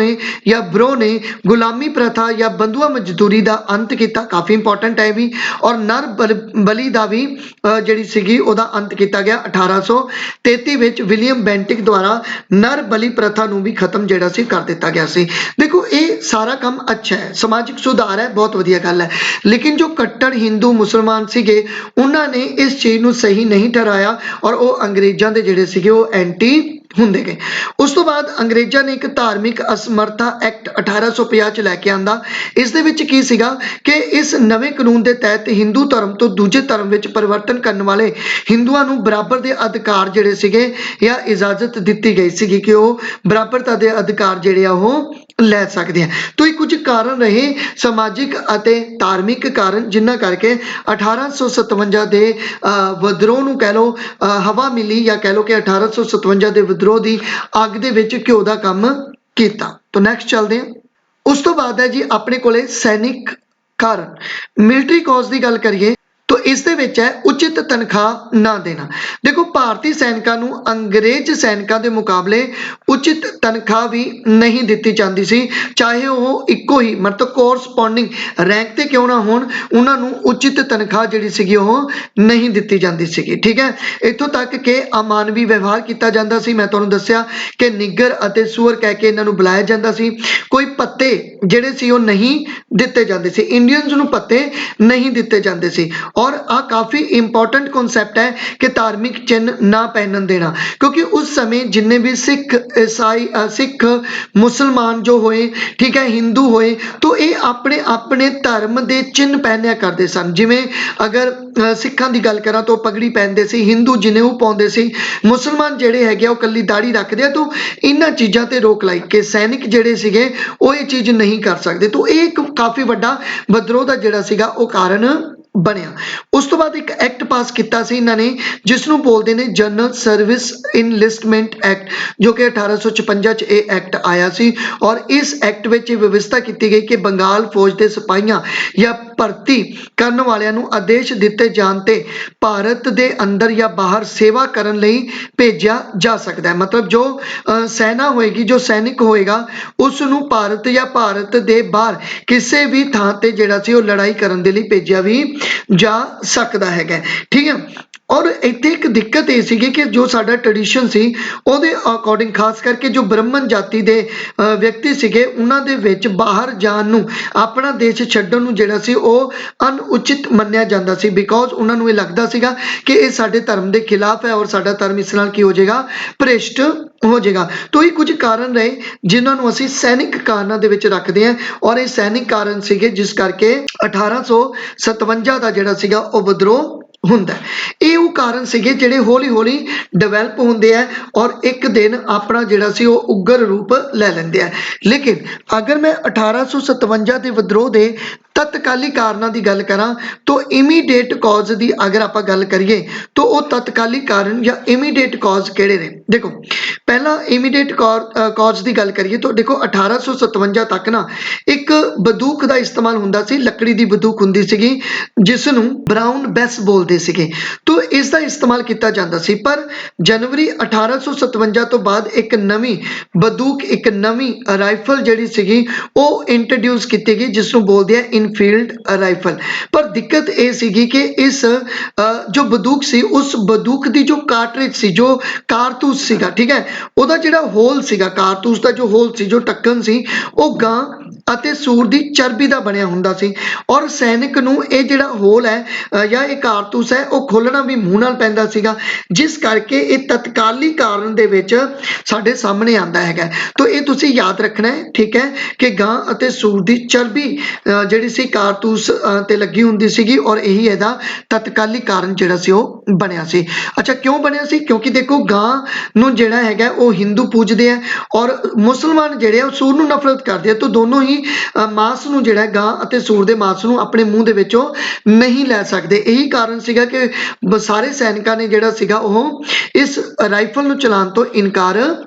ਨੇ ਗੁਲਾਮੀ ਪ੍ਰਥਾ ਜਾਂ ਬੰਧੂਆ ਮਜ਼ਦੂਰੀ ਦਾ ਅੰਤ ਕੀਤਾ, ਕਾਫੀ ਇੰਪੋਰਟੈਂਟ ਹੈ ਵੀ। ਔਰ ਨਰ ਬਲੀ ਦਾ ਵੀ ਜਿਹੜੀ ਸੀਗੀ ਉਹਦਾ ਅੰਤ ਕੀਤਾ ਗਿਆ 1833 ਵਿੱਚ। ਵਿਲੀਅਮ ਬੈਂਟਿਕ ਦੁਆਰਾ ਨਰ ਬਲੀ ਪ੍ਰਥਾ ਨੂੰ ਵੀ ਖਤਮ ਜਿਹੜਾ ਸੀ ਕਰ ਦਿੱਤਾ ਗਿਆ ਸੀ। ਦੇਖੋ ਇਹ ਸਾਰਾ ਕੰਮ ਅੱਛਾ ਹੈ, ਸਮਾਜਿਕ ਸੁਧਾਰ ਹੈ, ਬਹੁਤ ਵਧੀਆ ਗੱਲ ਹੈ, ਲੇਕਿਨ ਜੋ ਕੱਟੜ ਹਿੰਦੂ ਮੁਸਲਮਾਨ ਸੀਗੇ ਉਹਨਾਂ ਨੇ ਇਸ ਚੀਜ਼ ਨੂੰ ਸਹੀ ਨਹੀਂ ਠਹਿਰਾਇਆ ਔਰ ਉਹ ਅੰਗਰੇਜ਼ਾਂ ਦੇ ਜਿਹੜੇ ਸੀਗੇ ਉਹ ਐਂਟੀ ਹੁੰਦੇ ਗਏ। ਉਸ ਤੋਂ ਬਾਅਦ ਅੰਗਰੇਜ਼ਾਂ ਨੇ ਇੱਕ ਧਾਰਮਿਕ ਅਸਮਰਥਾ ਐਕਟ 1850 ਚ ਲੈ ਕੇ ਆਂਦਾ। ਇਸ ਦੇ ਵਿੱਚ ਕੀ ਸੀਗਾ ਕਿ ਇਸ ਨਵੇਂ ਕਾਨੂੰਨ ਦੇ ਤਹਿਤ ਹਿੰਦੂ ਧਰਮ ਤੋਂ ਦੂਜੇ ਧਰਮ ਵਿੱਚ ਪਰਿਵਰਤਨ ਕਰਨ ਵਾਲੇ ਹਿੰਦੂਆਂ ਨੂੰ ਬਰਾਬਰ ਦੇ ਅਧਿਕਾਰ ਜਿਹੜੇ ਸੀਗੇ ਜਾਂ ਇਜਾਜ਼ਤ ਦਿੱਤੀ ਗਈ ਸੀਗੀ ਕਿ ਉਹ ਬਰਾਬਰਤਾ ਦੇ ਅਧਿਕਾਰ ਜਿਹੜੇ ਆ ਉਹ ਲੈ ਸਕਦੇ ਆ। ਤੋ ਇਹ ਕੁਝ ਕਾਰਨ ਰਹੇ ਸਮਾਜਿਕ ਅਤੇ ਧਾਰਮਿਕ ਕਾਰਨ ਜਿਨ੍ਹਾਂ ਕਰਕੇ 1857 ਦੇ ਵਿਦਰੋਹ ਨੂੰ ਕਹਿ ਲਓ ਹਵਾ ਮਿਲੀ, ਜਾਂ ਕਹਿ ਲਓ ਕਿ 1857 ਦੇ ਵਿਦਰੋਹ ਦੀ ਅੱਗ ਦੇ ਵਿੱਚ ਘਿਓ ਦਾ ਕੰਮ ਕੀਤਾ। ਤੋ ਨੈਕਸਟ ਚੱਲਦੇ ਹਾਂ। ਉਸ ਤੋਂ ਬਾਅਦ ਹੈ ਜੀ ਆਪਣੇ ਕੋਲੇ ਸੈਨਿਕ ਕਾਰਨ। ਮਿਲਟਰੀ ਕਾਜ਼ ਦੀ ਗੱਲ ਕਰੀਏ ਤੋ ਇਸ ਦੇ ਵਿੱਚ ਹੈ ਉਚਿਤ ਤਨਖਾਹ ਨਾ ਦੇਣਾ। ਦੇਖੋ ਭਾਰਤੀ ਸੈਨਿਕਾਂ ਨੂੰ ਅੰਗਰੇਜ਼ ਸੈਨਿਕਾਂ ਦੇ ਮੁਕਾਬਲੇ ਉਚਿਤ ਤਨਖਾਹ ਵੀ ਨਹੀਂ ਦਿੱਤੀ ਜਾਂਦੀ ਸੀ, ਚਾਹੇ ਉਹ ਇੱਕੋ ਹੀ ਮਤਲਬ ਕੋਰਸਪੋਂਡਿੰਗ ਰੈਂਕ ਤੇ ਕਿਉਂ ਨਾ ਹੋਣ, ਉਹਨਾਂ ਨੂੰ ਉਚਿਤ ਤਨਖਾਹ ਜਿਹੜੀ ਸੀਗੀ ਉਹ ਨਹੀਂ ਦਿੱਤੀ ਜਾਂਦੀ ਸੀਗੀ। ਠੀਕ ਹੈ, ਇੱਥੋਂ ਤੱਕ ਕਿ ਅਮਾਨਵੀ ਵਿਵਹਾਰ ਕੀਤਾ ਜਾਂਦਾ ਸੀ। ਮੈਂ ਤੁਹਾਨੂੰ ਦੱਸਿਆ ਕਿ ਨਿੱਗਰ ਅਤੇ ਸੂਅਰ ਕਹਿ ਕੇ ਇਹਨਾਂ ਨੂੰ ਬੁਲਾਇਆ ਜਾਂਦਾ ਸੀ। ਕੋਈ ਪੱਤੇ ਜਿਹੜੇ ਸੀ ਉਹ ਨਹੀਂ ਦਿੱਤੇ ਜਾਂਦੇ ਸੀ, ਇੰਡੀਅਨਸ ਨੂੰ ਪੱਤੇ ਨਹੀਂ ਦਿੱਤੇ ਜਾਂਦੇ ਸੀ। ਔਰ ਆ ਕਾਫੀ ਇੰਪੋਰਟੈਂਟ ਕਨਸੈਪਟ ਹੈ ਕਿ ਧਾਰਮਿਕ ਚਿੰਨ੍ਹ ਨਾ ਪਹਿਨਣ ਦੇਣਾ, ਕਿਉਂਕਿ ਉਸ ਸਮੇਂ ਜਿੰਨੇ ਵੀ ਸਿੱਖ ਸਿੱਖ ਮੁਸਲਮਾਨ ਜੋ ਹੋਏ, ਠੀਕ ਹੈ, ਹਿੰਦੂ ਹੋਏ, ਤਾਂ ਇਹ ਆਪਣੇ ਆਪਣੇ ਧਰਮ ਦੇ ਚਿੰਨ੍ਹ ਪਹਿਨਿਆ ਕਰਦੇ ਸਨ। ਜਿਵੇਂ ਅਗਰ ਸਿੱਖਾਂ ਦੀ ਗੱਲ ਕਰਾਂ ਤਾਂ ਪਗੜੀ ਪਹਿਨਦੇ ਸੀ, ਹਿੰਦੂ ਜਨੇਊ ਪਾਉਂਦੇ ਸੀ, ਮੁਸਲਮਾਨ ਜਿਹੜੇ ਹੈਗੇ ਉਹ ਕੱਲੀ ਦਾੜੀ ਰੱਖਦੇ ਆ। ਤਾਂ ਇਹਨਾਂ ਚੀਜ਼ਾਂ ਤੇ ਰੋਕ ਲਾਈ ਕਿ ਸੈਨਿਕ ਜਿਹੜੇ ਸੀਗੇ ਉਹ ਇਹ ਚੀਜ਼ ਨਹੀਂ ਕਰ ਸਕਦੇ। ਤਾਂ ਇਹ ਇੱਕ ਕਾਫੀ ਵੱਡਾ ਵਿਦਰੋਹ ਦਾ ਜਿਹੜਾ ਸੀਗਾ ਉਹ ਕਾਰਨ ਬਣਿਆ। ਉਸ ਤੋਂ ਬਾਅਦ ਇੱਕ ਐਕਟ ਪਾਸ ਕੀਤਾ ਸੀ ਇਹਨਾਂ ਨੇ ਜਿਸ ਨੂੰ ਬੋਲਦੇ ਨੇ ਜਨਰਲ ਸਰਵਿਸ ਇਨਲਿਸਟਮੈਂਟ ਐਕਟ, ਜੋ ਕਿ 1856 ਚ ਇਹ ਐਕਟ ਆਇਆ ਸੀ। ਔਰ ਇਸ ਐਕਟ ਵਿੱਚ ਇਹ ਵਿਵਸਥਾ ਕੀਤੀ ਗਈ ਕਿ ਬੰਗਾਲ ਫੌਜ ਦੇ ਸਿਪਾਹੀਆਂ ਜਾਂ ਭਰਤੀ ਕਰਨ ਵਾਲਿਆਂ ਨੂੰ ਆਦੇਸ਼ ਦਿੱਤੇ ਜਾਣ ਤੇ ਭਾਰਤ ਦੇ ਅੰਦਰ ਜਾਂ ਬਾਹਰ ਸੇਵਾ ਕਰਨ ਲਈ ਭੇਜਿਆ ਜਾ ਸਕਦਾ ਹੈ। ਮਤਲਬ ਜੋ ਸੈਨਾ ਹੋਏਗੀ, ਜੋ ਸੈਨਿਕ ਹੋਏਗਾ, ਉਸ ਨੂੰ ਭਾਰਤ ਜਾਂ ਭਾਰਤ ਦੇ ਬਾਹਰ ਕਿਸੇ ਵੀ ਥਾਂ ਤੇ ਜਿਹੜਾ ਸੀ ਉਹ ਲੜਾਈ ਕਰਨ ਦੇ ਲਈ ਭੇਜਿਆ ਵੀ ਜਾ ਸਕਦਾ ਹੈਗਾ। ਠੀਕ ਹੈ, ਔਰ ਇੱਥੇ ਇੱਕ ਦਿੱਕਤ ਇਹ ਸੀਗੀ ਕਿ ਜੋ ਸਾਡਾ ਟ੍ਰੈਡੀਸ਼ਨ ਸੀ ਉਹਦੇ ਅਕੋਰਡਿੰਗ, ਖਾਸ ਕਰਕੇ ਜੋ ਬ੍ਰਾਹਮਣ ਜਾਤੀ ਦੇ ਵਿਅਕਤੀ ਸੀਗੇ, ਉਹਨਾਂ ਦੇ ਵਿੱਚ ਬਾਹਰ ਜਾਣ ਨੂੰ, ਆਪਣਾ ਦੇਸ਼ ਛੱਡਣ ਨੂੰ ਜਿਹੜਾ ਸੀ ਉਹ ਅਨਉਚਿਤ ਮੰਨਿਆ ਜਾਂਦਾ ਸੀ। ਬਿਕੋਜ਼ ਉਹਨਾਂ ਨੂੰ ਇਹ ਲੱਗਦਾ ਸੀਗਾ ਕਿ ਇਹ ਸਾਡੇ ਧਰਮ ਦੇ ਖਿਲਾਫ ਹੈ ਔਰ ਸਾਡਾ ਧਰਮ ਇਸ ਨਾਲ ਕੀ ਹੋ ਜਾਏਗਾ, ਭ੍ਰਿਸ਼ਟ ਹੋ ਜਾਏਗਾ। ਤਾਂ ਇਹ ਕੁਝ ਕਾਰਨ ਰਹੇ ਜਿਨ੍ਹਾਂ ਨੂੰ ਅਸੀਂ ਸੈਨਿਕ ਕਾਰਨਾਂ ਦੇ ਵਿੱਚ ਰੱਖਦੇ ਹਾਂ। ਔਰ ਇਹ ਸੈਨਿਕ ਕਾਰਨ ਸੀਗੇ ਜਿਸ ਕਰਕੇ 1857 ਦਾ ਜਿਹੜਾ ਸੀਗਾ ਉਹ ਵਿਦਰੋਹ ਹੁੰਦਾ। ਇਹ ਉਹ ਕਾਰਨ ਸੀਗੇ ਜਿਹੜੇ ਹੌਲੀ ਹੌਲੀ ਡਿਵੈਲਪ ਹੁੰਦੇ ਆ ਔਰ ਇੱਕ ਦਿਨ ਆਪਣਾ ਜਿਹੜਾ ਸੀ ਉਹ ਉਗਰ ਰੂਪ ਲੈ ਲੈਂਦੇ ਆ। ਲੇਕਿਨ ਅਗਰ ਮੈਂ 1857 ਦੇ ਵਿਦਰੋਹ ਦੇ ਤਤਕਾਲੀ ਕਾਰਨਾਂ ਦੀ ਗੱਲ ਕਰਾਂ ਤਾਂ ਇਮੀਡੀਏਟ ਕਾਜ਼ ਦੀ ਅਗਰ ਆਪਾਂ ਗੱਲ ਕਰੀਏ ਤਾਂ ਉਹ ਤਤਕਾਲੀ ਕਾਰਨ ਜਾਂ ਇਮੀਡੀਏਟ ਕਾਜ਼ ਕਿਹੜੇ ਨੇ। ਦੇਖੋ ਪਹਿਲਾਂ ਇਮੀਡੀਏਟ ਕਾਜ਼ ਦੀ ਗੱਲ ਕਰੀਏ ਤਾਂ ਦੇਖੋ 1857 ਤੱਕ ਨਾ ਇੱਕ ਬੰਦੂਕ ਦਾ ਇਸਤੇਮਾਲ ਹੁੰਦਾ ਸੀ, ਲੱਕੜੀ ਦੀ ਬੰਦੂਕ ਹੁੰਦੀ ਸੀਗੀ ਜਿਸ ਨੂੰ ਬਰਾਊਨ ਬੈਸ ਬੋਲਦੇ ਸੀਗੇ। ਤਾਂ ਇਸ ਦਾ ਇਸਤੇਮਾਲ ਕੀਤਾ ਜਾਂਦਾ ਸੀ। ਪਰ ਜਨਵਰੀ 1857 ਤੋਂ ਬਾਅਦ ਇੱਕ ਨਵੀਂ ਬੰਦੂਕ, ਇੱਕ ਨਵੀਂ ਰਾਈਫਲ ਜਿਹੜੀ ਸੀਗੀ ਉਹ ਇੰਟਰੋਡਿਊਸ ਕੀਤੀ ਗਈ ਜਿਸ ਨੂੰ ਬੋਲਦੇ ਆ ਇਨਫੀਲਡ ਰਾਈਫਲ। ਪਰ ਦਿੱਕਤ ਇਹ ਸੀਗੀ ਕਿ ਇਸ ਜੋ ਬੰਦੂਕ ਸੀ, ਉਸ ਬੰਦੂਕ ਦੀ ਜੋ ਕਾਰਟ੍ਰਿਜ ਸੀ, ਜੋ ਕਾਰਤੂਸ ਸੀਗਾ, ਠੀਕ ਹੈ, ਉਹਦਾ ਜਿਹੜਾ ਹੋਲ ਸੀਗਾ, ਕਾਰਤੂਸ ਦਾ ਜੋ ਹੋਲ ਸੀ, ਜੋ ਢੱਕਣ ਸੀ, ਉਹ ਗਾਂ ਅਤੇ ਸੂਰ ਦੀ ਚਰਬੀ ਦਾ ਬਣਿਆ ਹੁੰਦਾ ਸੀ। ਔਰ ਸੈਨਿਕ ਨੂੰ ਇਹ ਜਿਹੜਾ ਹੋਲ ਹੈ ਜਾਂ ਇਹ ਕਾਰਤੂਸ ਹੈ ਉਹ ਖੋਲ੍ਹਣਾ ਵੀ ਮੂੰਹ ਨਾਲ ਪੈਂਦਾ ਸੀਗਾ, ਜਿਸ ਕਰਕੇ ਇਹ ਤਤਕਾਲੀ ਕਾਰਨ ਦੇ ਵਿੱਚ ਸਾਡੇ ਸਾਹਮਣੇ ਆਉਂਦਾ ਹੈਗਾ। ਤਾਂ ਇਹ ਤੁਸੀਂ ਯਾਦ ਰੱਖਣਾ ਹੈ, ਠੀਕ ਹੈ, ਕਿ ਗਾਂ ਅਤੇ ਸੂਰ ਦੀ ਚਰਬੀ ਜਿਹੜੀ ਸੀ ਕਾਰਤੂਸ ਤੇ ਲੱਗੀ ਹੁੰਦੀ ਸੀਗੀ ਔਰ ਇਹੀ ਇਹਦਾ ਤਤਕਾਲੀ ਕਾਰਨ ਜਿਹੜਾ ਸੀ ਉਹ ਬਣਿਆ ਸੀ। ਅੱਛਾ, ਕਿਉਂ ਬਣਿਆ ਸੀ? ਕਿਉਂਕਿ ਦੇਖੋ ਗਾਂ ਨੂੰ ਜਿਹੜਾ ਹੈਗਾ ਉਹ ਹਿੰਦੂ ਪੂਜਦੇ ਆ ਔਰ ਮੁਸਲਮਾਨ ਜਿਹੜੇ ਆ ਉਹ ਸੂਰ ਨੂੰ ਨਫ਼ਰਤ ਕਰਦੇ ਆ। ਤਾਂ ਦੋਨੋਂ ਹੀ ਮਾਸ ਨੂੰ ਜਿਹੜਾ ਗਾਂ ਅਤੇ ਸੂਰ ਦੇ ਮਾਸ ਨੂੰ ਆਪਣੇ ਮੂੰਹ ਦੇ ਵਿੱਚੋਂ ਨਹੀਂ ਲੈ ਸਕਦੇ। ਇਹੀ ਕਾਰਨ ਸੀਗਾ ਕਿ ਸਾਰੇ ਸੈਨਿਕਾਂ ਨੇ ਜਿਹੜਾ ਸੀਗਾ ਉਹ ਇਸ ਰਾਈਫਲ ਨੂੰ ਚਲਾਉਣ ਤੋਂ ਇਨਕਾਰ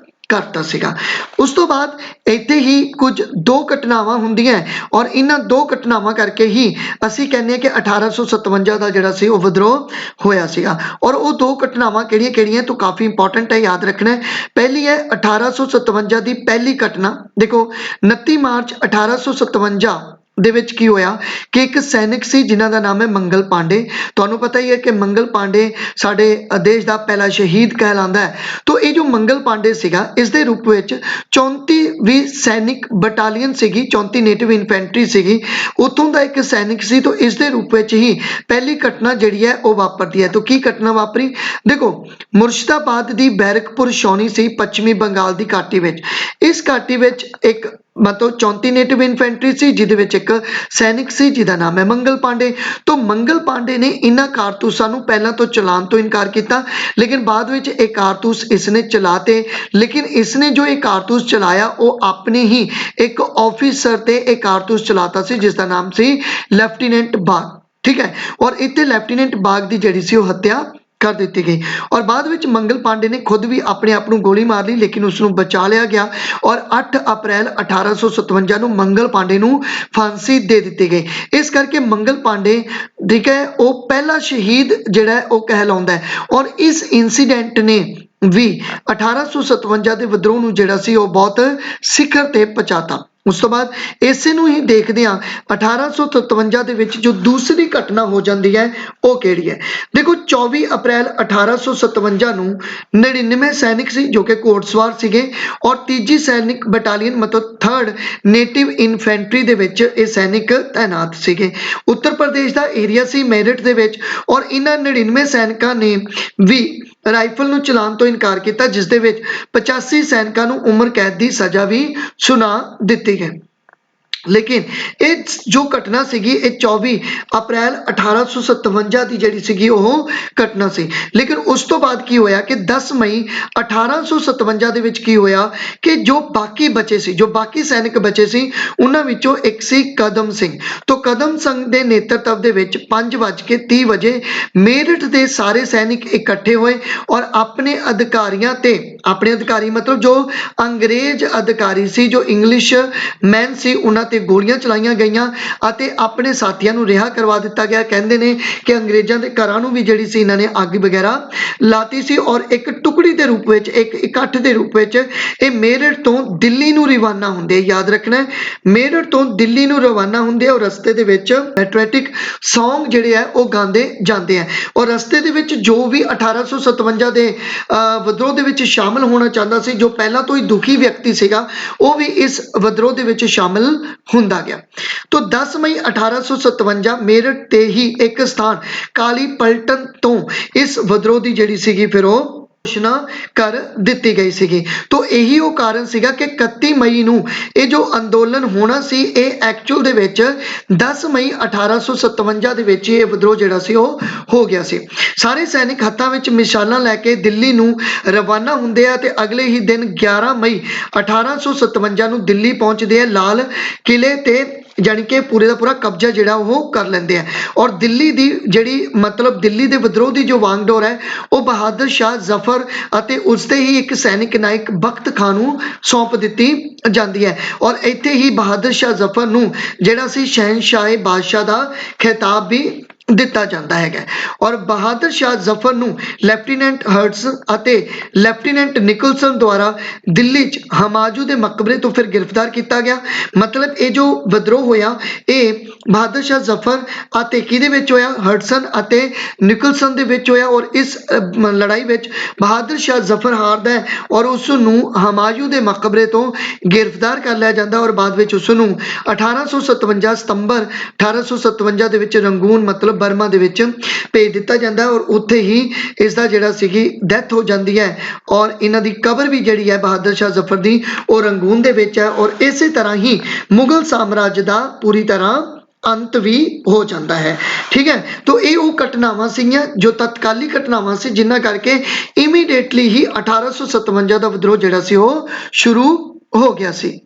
ਕਰਤਾ ਸੀਗਾ। ਉਸ ਤੋਂ ਬਾਅਦ ਇੱਥੇ ਹੀ ਕੁਝ ਦੋ ਘਟਨਾਵਾਂ ਹੁੰਦੀਆਂ ਔਰ ਇਹਨਾਂ ਦੋ ਘਟਨਾਵਾਂ ਕਰਕੇ ਹੀ ਅਸੀਂ ਕਹਿੰਦੇ ਹਾਂ ਕਿ 1857 ਦਾ ਜਿਹੜਾ ਸੀ ਉਹ ਵਿਦਰੋਹ ਹੋਇਆ ਸੀਗਾ। ਔਰ ਉਹ ਦੋ ਘਟਨਾਵਾਂ ਕਿਹੜੀਆਂ ਕਿਹੜੀਆਂ ਤੋਂ ਕਾਫੀ ਇੰਪੋਰਟੈਂਟ ਹੈ, ਯਾਦ ਰੱਖਣਾ ਹੈ। ਪਹਿਲੀ ਹੈ 1857 ਦੀ ਪਹਿਲੀ ਘਟਨਾ। ਦੇਖੋ 29 ਮਾਰਚ 1857 ਦੇ ਵਿੱਚ ਕੀ ਹੋਇਆ ਕਿ ਇੱਕ ਸੈਨਿਕ ਸੀ ਜਿਨ੍ਹਾਂ ਦਾ ਨਾਮ ਹੈ ਮੰਗਲ ਪਾਂਡੇ। ਤੁਹਾਨੂੰ ਪਤਾ ਹੀ ਹੈ ਕਿ ਮੰਗਲ ਪਾਂਡੇ ਸਾਡੇ ਦੇਸ਼ ਦਾ ਪਹਿਲਾ ਸ਼ਹੀਦ ਕਹਿਲਾਂਦਾ ਹੈ। ਤੋ ਇਹ ਜੋ ਮੰਗਲ ਪਾਂਡੇ ਸੀਗਾ ਇਸ ਦੇ ਰੂਪ ਵਿੱਚ 34ਵੀਂ ਸੈਨਿਕ ਬਟਾਲੀਅਨ ਸੀਗੀ, 34 ਨੇਟਿਵ ਇਨਫੈਂਟਰੀ ਸੀਗੀ, ਉੱਥੋਂ ਦਾ ਇੱਕ ਸੈਨਿਕ ਸੀ। ਤੋ ਇਸ ਦੇ ਰੂਪ ਵਿੱਚ ਹੀ ਪਹਿਲੀ ਘਟਨਾ ਜਿਹੜੀ ਹੈ ਉਹ ਵਾਪਰਦੀ ਹੈ। ਤੋ ਕੀ ਘਟਨਾ ਵਾਪਰੀ? ਦੇਖੋ ਮੁਰਸ਼ਿਦਾਬਾਦ ਦੀ ਬੈਰਕਪੁਰ ਛਾਉਣੀ ਸੀ ਪੱਛਮੀ ਬੰਗਾਲ ਦੀ ਘਾਟੀ ਵਿੱਚ। ਇਸ ਘਾਟੀ ਵਿੱਚ ਇੱਕ ਮਤਲਬ 34 ਨੇਟਿਵ ਇਨਫੈਂਟਰੀ ਸੀ ਜਿਹਦੇ ਵਿੱਚ ਇੱਕ ਸੈਨਿਕ ਸੀ ਜਿਹਦਾ ਨਾਮ ਹੈ ਮੰਗਲ ਪਾਂਡੇ। ਤੋਂ ਮੰਗਲ ਪਾਂਡੇ ਨੇ ਇਹਨਾਂ ਕਾਰਤੂਸਾਂ ਨੂੰ ਪਹਿਲਾਂ ਤੋਂ ਚਲਾਉਣ ਤੋਂ ਇਨਕਾਰ ਕੀਤਾ, ਲੇਕਿਨ ਬਾਅਦ ਵਿੱਚ ਇਹ ਕਾਰਤੂਸ ਇਸਨੇ ਚਲਾਤੇ। ਲੇਕਿਨ ਇਸਨੇ ਜੋ ਇਹ ਕਾਰਤੂਸ ਚਲਾਇਆ ਉਹ ਆਪਣੇ ਹੀ ਇੱਕ ਆਫਿਸਰ ਤੇ ਇਹ ਕਾਰਤੂਸ ਚਲਾਤਾ ਸੀ ਜਿਸ ਦਾ ਨਾਮ ਸੀ ਲੈਫਟੀਨੈਂਟ ਬਾਗ। ਠੀਕ ਹੈ, ਔਰ ਇੱਥੇ ਲੈਫਟੀਨੈਂਟ ਬਾਗ ਦੀ ਜਿਹੜੀ ਸੀ ਉਹ ਹੱਤਿਆ ਕਰ ਦਿੱਤੀ ਗਈ। ਔਰ ਬਾਅਦ ਵਿੱਚ ਮੰਗਲ ਪਾਂਡੇ ਨੇ ਖੁਦ ਵੀ ਆਪਣੇ ਆਪ ਨੂੰ ਗੋਲੀ ਮਾਰ ਲਈ, ਲੇਕਿਨ ਉਸ ਨੂੰ ਬਚਾ ਲਿਆ ਗਿਆ ਔਰ 8 ਅਪ੍ਰੈਲ 1857 ਨੂੰ ਮੰਗਲ ਪਾਂਡੇ ਨੂੰ ਫਾਂਸੀ ਦੇ ਦਿੱਤੀ ਗਈ। ਇਸ ਕਰਕੇ ਮੰਗਲ ਪਾਂਡੇ ਠੀਕ ਹੈ ਉਹ ਪਹਿਲਾ ਸ਼ਹੀਦ ਜਿਹੜਾ ਉਹ ਕਹਿਲਾਉਂਦਾ ਹੈ। ਔਰ ਇਸ ਇੰਸੀਡੈਂਟ ਨੇ ਵੀ 1857 ਦੇ ਵਿਦਰੋਹ ਨੂੰ ਜਿਹੜਾ ਸੀ ਉਹ ਬਹੁਤ ਸਿਖਰ ਤੇ ਪਹੁੰਚਾਤਾ। ਉਸ ਤੋਂ ਬਾਅਦ ਇਸੇ ਨੂੰ ਹੀ ਦੇਖਦੇ ਹਾਂ 1857 ਦੇ ਵਿੱਚ ਜੋ ਦੂਸਰੀ ਘਟਨਾ ਹੋ ਜਾਂਦੀ ਹੈ ਉਹ ਕਿਹੜੀ ਹੈ? ਦੇਖੋ 24 ਅਪ੍ਰੈਲ 1857 ਨੂੰ 99 ਸੈਨਿਕ ਸੀ ਜੋ ਕਿ ਘੋੜਸਵਾਰ ਸੀਗੇ ਔਰ ਤੀਜੀ ਸੈਨਿਕ ਬਟਾਲੀਅਨ ਮਤਲਬ 3rd ਨੇਟਿਵ ਇਨਫੈਂਟਰੀ ਦੇ ਵਿੱਚ ਇਹ ਸੈਨਿਕ ਤੈਨਾਤ ਸੀਗੇ। ਉੱਤਰ ਪ੍ਰਦੇਸ਼ ਦਾ ਏਰੀਆ ਸੀ ਮੇਰਠ ਦੇ ਵਿੱਚ ਔਰ ਇਹਨਾਂ 99 ਸੈਨਿਕਾਂ ਨੇ ਵੀ ਰਾਈਫਲ ਨੂੰ ਚਲਾਉਣ ਤੋਂ ਇਨਕਾਰ ਕੀਤਾ, ਜਿਸ ਦੇ ਵਿੱਚ 85 ਸੈਨਿਕਾਂ ਨੂੰ ਉਮਰ ਕੈਦ ਦੀ ਸਜ਼ਾ ਵੀ ਸੁਣਾ ਦਿੱਤੀ ਗਈ। ਲੇਕਿਨ ਇਹ ਜੋ ਘਟਨਾ ਸੀਗੀ ਇਹ 24 ਅਪ੍ਰੈਲ 1857 ਦੀ ਜਿਹੜੀ ਸੀਗੀ ਉਹ ਘਟਨਾ ਸੀ। ਲੇਕਿਨ ਉਸ ਤੋਂ ਬਾਅਦ ਕੀ ਹੋਇਆ ਕਿ 10 ਮਈ 1857 ਦੇ ਵਿੱਚ ਕੀ ਹੋਇਆ ਕਿ ਜੋ ਬਾਕੀ ਬਚੇ ਸੀ, ਜੋ ਬਾਕੀ ਸੈਨਿਕ ਬਚੇ ਸੀ ਉਹਨਾਂ ਵਿੱਚੋਂ ਇੱਕ ਸੀ ਕਦਮ ਸਿੰਘ। ਤੋਂ ਕਦਮ ਸਿੰਘ ਦੇ ਨੇਤਰਤਵ ਦੇ ਵਿੱਚ 5:30 ਵਜੇ ਮੇਰਠ ਦੇ ਸਾਰੇ ਸੈਨਿਕ ਇਕੱਠੇ ਹੋਏ ਔਰ ਆਪਣੇ ਅਧਿਕਾਰੀਆਂ ਤੇ, ਆਪਣੇ ਅਧਿਕਾਰੀ ਮਤਲਬ ਜੋ ਅੰਗਰੇਜ਼ ਅਧਿਕਾਰੀ ਸੀ, ਜੋ ਇੰਗਲਿਸ਼ ਮੈਨ ਸੀ, ਉਹਨਾਂ ਤੇ ਗੋਲੀਆਂ ਚਲਾਈਆਂ ਗਈਆਂ ਅਤੇ ਆਪਣੇ ਸਾਥੀਆਂ ਨੂੰ ਰਿਹਾ ਕਰਵਾ ਦਿੱਤਾ ਗਿਆ। ਕਹਿੰਦੇ ਨੇ ਕਿ ਅੰਗਰੇਜ਼ਾਂ ਦੇ ਘਰਾਂ ਨੂੰ ਵੀ ਜਿਹੜੀ ਸੀ ਇਹਨਾਂ ਨੇ ਅੱਗ ਵਗੈਰਾ ਲਾਤੀ ਸੀ ਔਰ ਇੱਕ ਟੁਕੜੀ ਦੇ ਰੂਪ ਵਿੱਚ, ਇੱਕ ਇਕੱਠ ਦੇ ਰੂਪ ਵਿੱਚ ਇਹ ਮੇਰਠ ਤੋਂ ਦਿੱਲੀ ਨੂੰ ਰਵਾਨਾ ਹੁੰਦੇ। ਯਾਦ ਰੱਖਣਾ ਮੇਰਠ ਤੋਂ ਦਿੱਲੀ ਨੂੰ ਰਵਾਨਾ ਹੁੰਦੇ ਔਰ ਰਸਤੇ ਦੇ ਵਿੱਚ ਪੈਟਰੀਅਟਿਕ ਸੌਂਗ ਜਿਹੜੇ ਆ ਉਹ ਗਾਉਂਦੇ ਜਾਂਦੇ ਆ ਔਰ ਰਸਤੇ ਦੇ ਵਿੱਚ ਜੋ ਵੀ 1857 ਦੇ ਵਿਦਰੋਹ ਦੇ ਵਿੱਚ ਸ਼ਾਮਲ ਹੋਣਾ ਚਾਹੁੰਦਾ ਸੀ, ਜੋ ਪਹਿਲਾਂ ਤੋਂ ਹੀ ਦੁਖੀ ਵਿਅਕਤੀ ਸੀਗਾ, ਉਹ ਵੀ ਇਸ ਵਿਦਰੋਹ ਦੇ ਵਿੱਚ ਸ਼ਾਮਲ ਹੁੰਦਾ ਗਿਆ। तो 10 ਮਈ 1857 ਮੇਰਠ ਤੇ ਹੀ ਇੱਕ ਸਥਾਨ ਕਾਲੀ ਪਲਟਨ ਤੋਂ ਇਸ ਵਿਦਰੋਹ ਦੀ ਜਿਹੜੀ ਸੀਗੀ ਫਿਰ ਉਹ ਘੋਸ਼ਣਾ ਕਰ ਦਿੱਤੀ ਗਈ ਸੀਗੀ। तो ਇਹੀ ਉਹ ਕਾਰਨ ਸੀਗਾ ਕਿ 31 ਮਈ ਨੂੰ ਇਹ ਜੋ ਅੰਦੋਲਨ ਹੋਣਾ ਸੀ ਇਹ ਐਕਚੁਅਲ ਦੇ ਵਿੱਚ 10 ਮਈ 1857 ਦੇ ਵਿੱਚ ਇਹ ਵਿਦਰੋਹ ਜਿਹੜਾ ਸੀ ਉਹ ਹੋ ਗਿਆ ਸੀ। ਸਾਰੇ ਸੈਨਿਕ ਹੱਥਾਂ ਵਿੱਚ ਮਿਸਾਲਾਂ ਲੈ ਕੇ ਦਿੱਲੀ ਨੂੰ ਰਵਾਨਾ ਹੁੰਦੇ ਆ ਤੇ ਅਗਲੇ ਹੀ ਦਿਨ 11 ਮਈ 1857 ਨੂੰ ਦਿੱਲੀ ਪਹੁੰਚਦੇ ਆ। ਲਾਲ ਕਿਲੇ ਤੇ ਜਾਣੀ ਕਿ ਪੂਰੇ ਦਾ ਪੂਰਾ ਕਬਜ਼ਾ ਜਿਹੜਾ ਉਹ ਕਰ ਲੈਂਦੇ ਆ ਔਰ ਦਿੱਲੀ ਦੀ ਜਿਹੜੀ ਮਤਲਬ ਦਿੱਲੀ ਦੇ ਵਿਦਰੋਹ ਦੀ ਜੋ ਵਾਂਗਡੋਰ ਹੈ ਉਹ ਬਹਾਦਰ ਸ਼ਾਹ ਜ਼ਫਰ ਅਤੇ ਉਸਦੇ ਹੀ ਇੱਕ ਸੈਨਿਕ ਨਾਇਕ ਬਖਤ ਖਾਨ ਨੂੰ ਸੌਂਪ ਦਿੱਤੀ ਜਾਂਦੀ ਹੈ ਔਰ ਇੱਥੇ ਹੀ ਬਹਾਦਰ ਸ਼ਾਹ ਜ਼ਫਰ ਨੂੰ ਜਿਹੜਾ ਸੀ ਸ਼ਹਿਨਸ਼ਾਹ ਬਾਦਸ਼ਾਹ ਦਾ ਖਿਤਾਬ ਵੀ ਦਿੱਤਾ ਜਾਂਦਾ ਹੈਗਾ ਔਰ ਬਹਾਦਰ ਸ਼ਾਹ ਜ਼ਫਰ ਨੂੰ ਲੈਫਟੀਨੈਂਟ ਹਰਟਸ ਅਤੇ ਲੈਫਟੀਨੈਂਟ ਨਿਕਲਸਨ ਦੁਆਰਾ ਦਿੱਲੀ 'ਚ ਹਮਾਜੂ ਦੇ ਮਕਬਰੇ ਤੋਂ ਫਿਰ ਗ੍ਰਿਫਤਾਰ ਕੀਤਾ ਗਿਆ। ਮਤਲਬ ਇਹ ਜੋ ਵਿਦਰੋਹ ਹੋਇਆ ਇਹ ਬਹਾਦਰ ਸ਼ਾਹ ਜ਼ਫਰ ਅਤੇ ਕਿਹਦੇ ਵਿੱਚ ਹੋਇਆ? ਹਡਸਨ ਅਤੇ ਨਿਕਲਸਨ ਦੇ ਵਿੱਚ ਹੋਇਆ ਔਰ ਇਸ ਲੜਾਈ ਵਿੱਚ ਬਹਾਦਰ ਸ਼ਾਹ ਜ਼ਫਰ ਹਾਰਦਾ ਹੈ ਔਰ ਉਸ ਨੂੰ ਹਮਾਯੂ ਦੇ ਮਕਬਰੇ ਤੋਂ ਗ੍ਰਿਫਤਾਰ ਕਰ ਲਿਆ ਜਾਂਦਾ ਔਰ ਬਾਅਦ ਵਿੱਚ ਉਸ ਨੂੰ 1857 ਸਤੰਬਰ 1857 ਦੇ ਵਿੱਚ ਰੰਗੂਨ ਮਤਲਬ ਬਰਮਾ ਦੇ ਵਿੱਚ ਭੇਜ ਦਿੱਤਾ ਜਾਂਦਾ ਔਰ ਉੱਥੇ ਹੀ ਇਸ ਦਾ ਜਿਹੜਾ ਸੀਗੀ ਡੈਥ ਹੋ ਜਾਂਦੀ ਹੈ ਔਰ ਇਹਨਾਂ ਦੀ ਕਬਰ ਵੀ ਜਿਹੜੀ ਹੈ ਬਹਾਦਰ ਸ਼ਾਹ ਜ਼ਫਰ ਦੀ ਉਹ ਰੰਗੂਨ ਦੇ ਵਿੱਚ ਹੈ ਔਰ ਇਸੇ ਤਰ੍ਹਾਂ ਹੀ ਮੁਗਲ ਸਾਮਰਾਜ ਦਾ ਪੂਰੀ ਤਰ੍ਹਾਂ ਅੰਤ ਵੀ ਹੋ ਜਾਂਦਾ ਹੈ। ਠੀਕ ਹੈ, तो ਇਹ ਉਹ ਘਟਨਾਵਾਂ ਸੀਗੀਆਂ ਜੋ ਤਤਕਾਲੀ ਘਟਨਾਵਾਂ ਸੀ ਜਿਨ੍ਹਾਂ ਕਰਕੇ ਇਮੀਡੀਏਟਲੀ ਹੀ 1857 ਦਾ ਵਿਦਰੋਹ ਜਿਹੜਾ ਸੀ ਉਹ ਸ਼ੁਰੂ ਹੋ ਗਿਆ ਸੀ।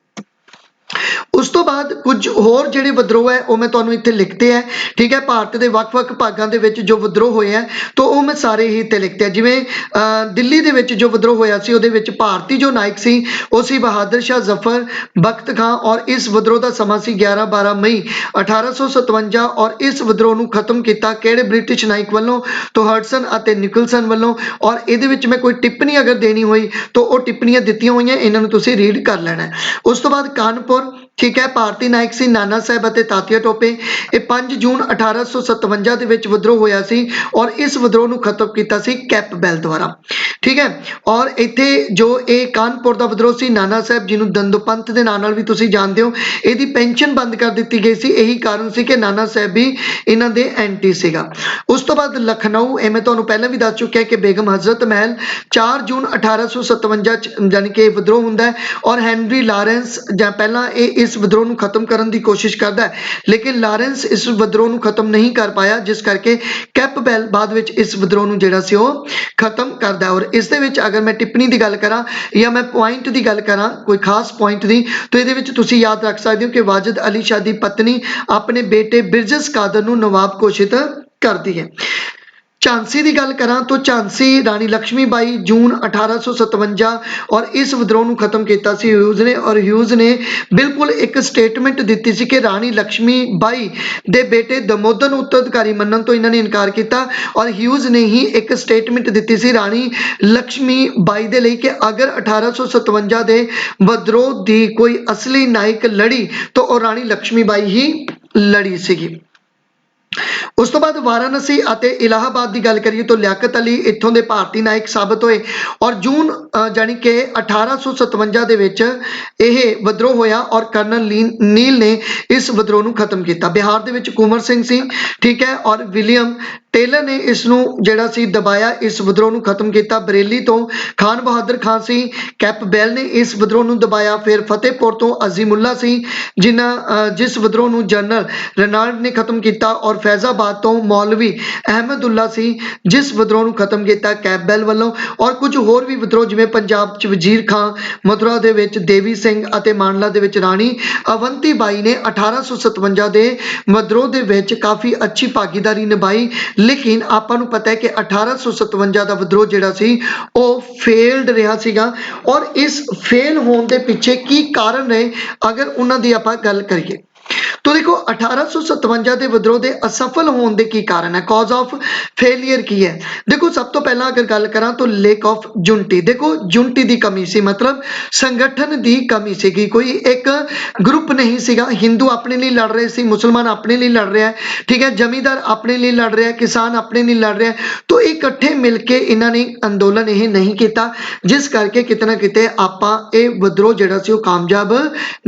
ਉਸ ਤੋਂ ਬਾਅਦ ਕੁਝ ਹੋਰ ਜਿਹੜੇ ਵਿਦਰੋਹ ਹੈ ਉਹ ਮੈਂ ਤੁਹਾਨੂੰ ਇੱਥੇ ਲਿਖਤੇ ਹੈ, ਠੀਕ ਹੈ। ਭਾਰਤ ਦੇ ਵੱਖ-ਵੱਖ ਭਾਗਾਂ ਦੇ ਵਿੱਚ ਜੋ ਵਿਦਰੋਹ ਹੋਏ ਹੈ ਤਾਂ ਉਹ ਮੈਂ ਸਾਰੇ ਹੀ ਇੱਥੇ ਲਿਖਤੇ ਆ। ਜਿਵੇਂ ਦਿੱਲੀ ਦੇ ਵਿੱਚ ਜੋ ਵਿਦਰੋਹ ਹੋਇਆ ਸੀ ਉਹਦੇ ਵਿੱਚ ਭਾਰਤੀ ਜੋ ਨਾਇਕ ਸੀ ਉਹ ਸੀ ਬਹਾਦਰ ਸ਼ਾਹ ਜ਼ਫਰ, ਬਖਤ ਖਾਂ, ਔਰ ਇਸ ਵਿਦਰੋਹ ਦਾ ਸਮਾਂ ਸੀ 11-12 ਮਈ 1857 ਔਰ ਇਸ ਵਿਦਰੋਹ ਨੂੰ ਖਤਮ ਕੀਤਾ ਕਿਹੜੇ ਬ੍ਰਿਟਿਸ਼ ਨਾਇਕ ਵੱਲੋਂ? ਤਾਂ ਹਡਸਨ ਅਤੇ ਨਿਕਲਸਨ ਵੱਲੋਂ। ਔਰ ਇਹਦੇ ਵਿੱਚ ਮੈਂ ਕੋਈ ਟਿੱਪਣੀ ਅਗਰ ਦੇਣੀ ਹੋਈ ਤਾਂ ਉਹ ਟਿੱਪਣੀਆਂ ਦਿੱਤੀਆਂ ਹੋਈਆਂ, ਇਹਨਾਂ ਨੂੰ ਤੁਸੀਂ ਰੀਡ ਕਰ ਲੈਣਾ ਹੈ। ਉਸ ਤੋਂ ਬਾਅਦ ਕਾਨਪੁਰ, ਠੀਕ ਹੈ, ਭਾਰਤੀ ਨਾਇਕ ਸੀ ਨਾਨਾ ਸਾਹਿਬ ਅਤੇ ਤਾਤੀਆ ਟੋਪੇ। ਇਹ 5 ਜੂਨ 1857 ਦੇ ਵਿੱਚ ਵਿਦਰੋਹ ਹੋਇਆ ਸੀ ਔਰ ਇਸ ਵਿਦਰੋਹ ਨੂੰ ਖਤਮ ਕੀਤਾ ਸੀ ਕੈਂਪਬੈਲ ਦੁਆਰਾ, ਠੀਕ ਹੈ। ਔਰ ਇੱਥੇ ਜੋ ਇਹ ਕਾਨਪੁਰ ਦਾ ਵਿਦਰੋਹ ਸੀ, ਨਾਨਾ ਸਾਹਿਬ ਜਿਹਨੂੰ ਦੰਦੋਪੰਤ ਦੇ ਨਾਂ ਨਾਲ ਵੀ ਤੁਸੀਂ ਜਾਣਦੇ ਹੋ, ਇਹਦੀ ਪੈਨਸ਼ਨ ਬੰਦ ਕਰ ਦਿੱਤੀ ਗਈ ਸੀ। ਇਹੀ ਕਾਰਨ ਸੀ ਕਿ ਨਾਨਾ ਸਾਹਿਬ ਵੀ ਇਹਨਾਂ ਦੇ ਐਂਟੀ ਸੀਗਾ। ਉਸ ਤੋਂ ਬਾਅਦ ਲਖਨਊ, ਇਹ ਮੈਂ ਤੁਹਾਨੂੰ ਪਹਿਲਾਂ ਵੀ ਦੱਸ ਚੁੱਕਿਆ ਕਿ ਬੇਗਮ ਹਜ਼ਰਤ ਮਹਿਲ 4 ਜੂਨ 1857 ਚ ਯਾਨੀ ਕਿ ਵਿਦਰੋਹ ਹੁੰਦਾ ਹੈ ਔਰ ਹੈਨਰੀ ਲਾਰੈਂਸ ਜਾਂ ਪਹਿਲਾਂ ਇਹ ਇਸ ਵਿਦਰੋਹ ਨੂੰ ਖਤਮ ਕਰਨ ਦੀ ਕੋਸ਼ਿਸ਼ ਕਰਦਾ ਹੈ, ਲੇਕਿਨ ਲਾਰੈਂਸ ਇਸ ਵਿਦਰੋਹ ਨੂੰ ਖਤਮ ਨਹੀਂ ਕਰ ਪਾਇਆ, ਜਿਸ ਕਰਕੇ ਕੈਂਪਬੈਲ ਬਾਅਦ ਵਿੱਚ ਇਸ ਵਿਦਰੋਹ ਨੂੰ ਜਿਹੜਾ ਸੀ ਉਹ ਖਤਮ ਕਰਦਾ ਹੈ। ਔਰ ਇਸ ਦੇ ਵਿੱਚ ਅਗਰ ਮੈਂ ਟਿੱਪਣੀ ਦੀ ਗੱਲ ਕਰਾਂ ਜਾਂ ਮੈਂ ਪੁਆਇੰਟ ਦੀ ਗੱਲ ਕਰਾਂ ਕੋਈ ਖਾਸ ਪੁਆਇੰਟ ਦੀ, ਤਾਂ ਇਹਦੇ ਵਿੱਚ ਤੁਸੀਂ ਯਾਦ ਰੱਖ ਸਕਦੇ ਹੋ ਕਿ ਵਾਜਿਦ ਅਲੀ ਸ਼ਾਹ ਦੀ ਪਤਨੀ ਆਪਣੇ ਬੇਟੇ ਬਿਰਜਸ ਕਾਦਰ ਨੂੰ ਨਵਾਬ ਘੋਸ਼ਿਤ ਕਰਦੀ ਹੈ। ਝਾਂਸੀ ਦੀ ਗੱਲ ਕਰਾਂ ਤਾਂ ਝਾਂਸੀ ਰਾਣੀ ਲక్ష్ਮੀ ਬਾਈ ਜੂਨ 1857 ਔਰ ਇਸ ਵਿਦਰੋਹ ਨੂੰ ਖਤਮ ਕੀਤਾ ਸੀ ਹਿਊਜ਼ ਨੇ। ਔਰ ਹਿਊਜ਼ ਨੇ ਬਿਲਕੁਲ ਇੱਕ ਸਟੇਟਮੈਂਟ ਦਿੱਤੀ ਸੀ ਕਿ ਰਾਣੀ ਲక్ష్ਮੀ ਬਾਈ ਦੇ ਬੇਟੇ ਦਮੋਦਰ ਨੂੰ ਉੱਤਰਾਧਿਕਾਰੀ ਮੰਨਣ ਤੋਂ ਇਹਨਾਂ ਨੇ ਇਨਕਾਰ ਕੀਤਾ। ਔਰ ਹਿਊਜ਼ ਨੇ ਹੀ ਇੱਕ ਸਟੇਟਮੈਂਟ ਦਿੱਤੀ ਸੀ ਰਾਣੀ ਲక్ష్ਮੀ ਬਾਈ ਦੇ ਲਈ ਕਿ ਅਗਰ 1857 ਦੇ ਵਿਦਰੋਹ ਦੀ ਕੋਈ ਅਸਲੀ ਨਾਇਕ ਲੜੀ ਤਾਂ ਉਹ ਰਾਣੀ ਲక్ష్ਮੀ ਬਾਈ ਹੀ ਲੜੀ ਸੀਗੀ। ਉਸ ਤੋਂ ਬਾਅਦ ਵਾਰਾਣਸੀ ਅਤੇ ਇਲਾਹਾਬਾਦ ਦੀ ਗੱਲ ਕਰੀਏ ਤਾਂ ਲਿਆਕਤ ਅਲੀ ਇੱਥੋਂ ਦੇ ਭਾਰਤੀ ਨਾਇਕ ਸਾਬਤ ਹੋਏ ਔਰ ਜੂਨ ਜਾਣੀ ਕਿ 1857 ਦੇ ਵਿੱਚ ਇਹ ਵਿਦਰੋਹ ਹੋਇਆ ਔਰ ਕਰਨਲ ਨੀਲ ਨੇ ਇਸ ਵਿਦਰੋਹ ਨੂੰ ਖਤਮ ਕੀਤਾ। ਬਿਹਾਰ ਦੇ ਵਿੱਚ ਕੁੰਵਰ ਸਿੰਘ ਸੀ, ਠੀਕ ਹੈ, ਔਰ ਵਿਲੀਅਮ ਟੇਲਰ ਨੇ ਇਸ ਨੂੰ ਜਿਹੜਾ ਸੀ ਦਬਾਇਆ, ਇਸ ਵਿਦਰੋਹ ਨੂੰ ਖਤਮ ਕੀਤਾ। ਬਰੇਲੀ ਤੋਂ ਖਾਨ ਬਹਾਦਰ ਖਾਨ ਸੀ, ਕੈਂਪਬੈਲ ਨੇ ਇਸ ਵਿਦਰੋਹ ਨੂੰ ਦਬਾਇਆ। ਫਿਰ ਫਤਿਹਪੁਰ ਤੋਂ ਅਜ਼ੀਮੁੱਲਾ ਸੀ ਜਿਸ ਵਿਦਰੋਹ ਨੂੰ ਜਨਰਲ ਰਨਾਲਡ ਨੇ ਖਤਮ ਕੀਤਾ। ਔਰ ਫੈਜ਼ਾਬਾਦ ਤੋਂ ਮੌਲਵੀ ਅਹਿਮਦੁੱਲਾ ਸੀ ਜਿਸ ਵਿਦਰੋਹ ਨੂੰ ਖਤਮ ਕੀਤਾ ਕੈਂਪਬੈਲ ਵੱਲੋਂ। ਔਰ ਕੁਝ ਹੋਰ ਵੀ ਵਿਦਰੋਹ ਜਿਵੇਂ ਪੰਜਾਬ 'ਚ ਵਜ਼ੀਰ ਖਾਂ, ਮਥੁਰਾ ਦੇ ਵਿੱਚ ਦੇਵੀ ਸਿੰਘ ਅਤੇ ਮਾਂਡਲਾ ਦੇ ਵਿੱਚ ਰਾਣੀ ਅਵੰਤੀ ਬਾਈ ਨੇ 1857 ਦੇ ਵਿਦਰੋਹ ਦੇ ਵਿੱਚ ਕਾਫੀ ਅੱਛੀ ਭਾਗੀਦਾਰੀ ਨਿਭਾਈ। ਲੇਕਿਨ ਆਪਾਂ ਨੂੰ ਪਤਾ ਹੈ ਕਿ 1857 ਦਾ ਵਿਦਰੋਹ ਜਿਹੜਾ ਸੀ ਉਹ ਫੇਲਡ ਰਿਹਾ ਸੀਗਾ। ਔਰ ਇਸ ਫੇਲ ਹੋਣ ਦੇ ਪਿੱਛੇ ਕੀ ਕਾਰਨ ਰਹੇ ਅਗਰ ਉਹਨਾਂ ਦੀ ਆਪਾਂ ਗੱਲ ਕਰੀਏ तो देखो 1857 ਦੇ ਵਿਦਰੋਹ ਦੇ ਅਸਫਲ ਹੋਣ ਦੇ ਕੀ ਕਾਰਨ ਹੈ, ਕਾਜ਼ ਆਫ ਫੇਲਿਅਰ ਕੀ ਹੈ। ਦੇਖੋ ਸਭ ਤੋਂ ਪਹਿਲਾਂ ਅਗਰ ਗੱਲ ਕਰਾਂ ਤਾਂ ਲੇਕ ਆਫ ਯੂਨਿਟੀ। ਦੇਖੋ ਯੂਨਿਟੀ ਦੀ ਕਮੀ ਸੀ, ਮਤਲਬ ਸੰਗਠਨ ਦੀ ਕਮੀ ਸੀਗੀ। ਕੋਈ ਇੱਕ ਗਰੁੱਪ ਨਹੀਂ ਸੀਗਾ। ਹਿੰਦੂ ਆਪਣੇ ਲਈ ਲੜ ਰਹੇ ਸੀ, ਮੁਸਲਮਾਨ ਆਪਣੇ ਲਈ ਲੜ ਰਿਹਾ, ਠੀਕ ਹੈ, ਜ਼ਮੀਂਦਾਰ ਆਪਣੇ ਲਈ ਲੜ ਰਿਹਾ, ਕਿਸਾਨ ਆਪਣੇ ਲਈ ਲੜ ਰਿਹਾ। ਤਾਂ ਇਕੱਠੇ ਮਿਲ ਕੇ ਇਹਨਾਂ ਨੇ ਅੰਦੋਲਨ ਇਹ ਨਹੀਂ ਕੀਤਾ, ਜਿਸ ਕਰਕੇ ਕਿਤੇ ਨਾ ਕਿਤੇ ਆਪਾਂ ਇਹ ਵਿਦਰੋਹ ਜਿਹੜਾ ਸੀ ਉਹ ਕਾਮਯਾਬ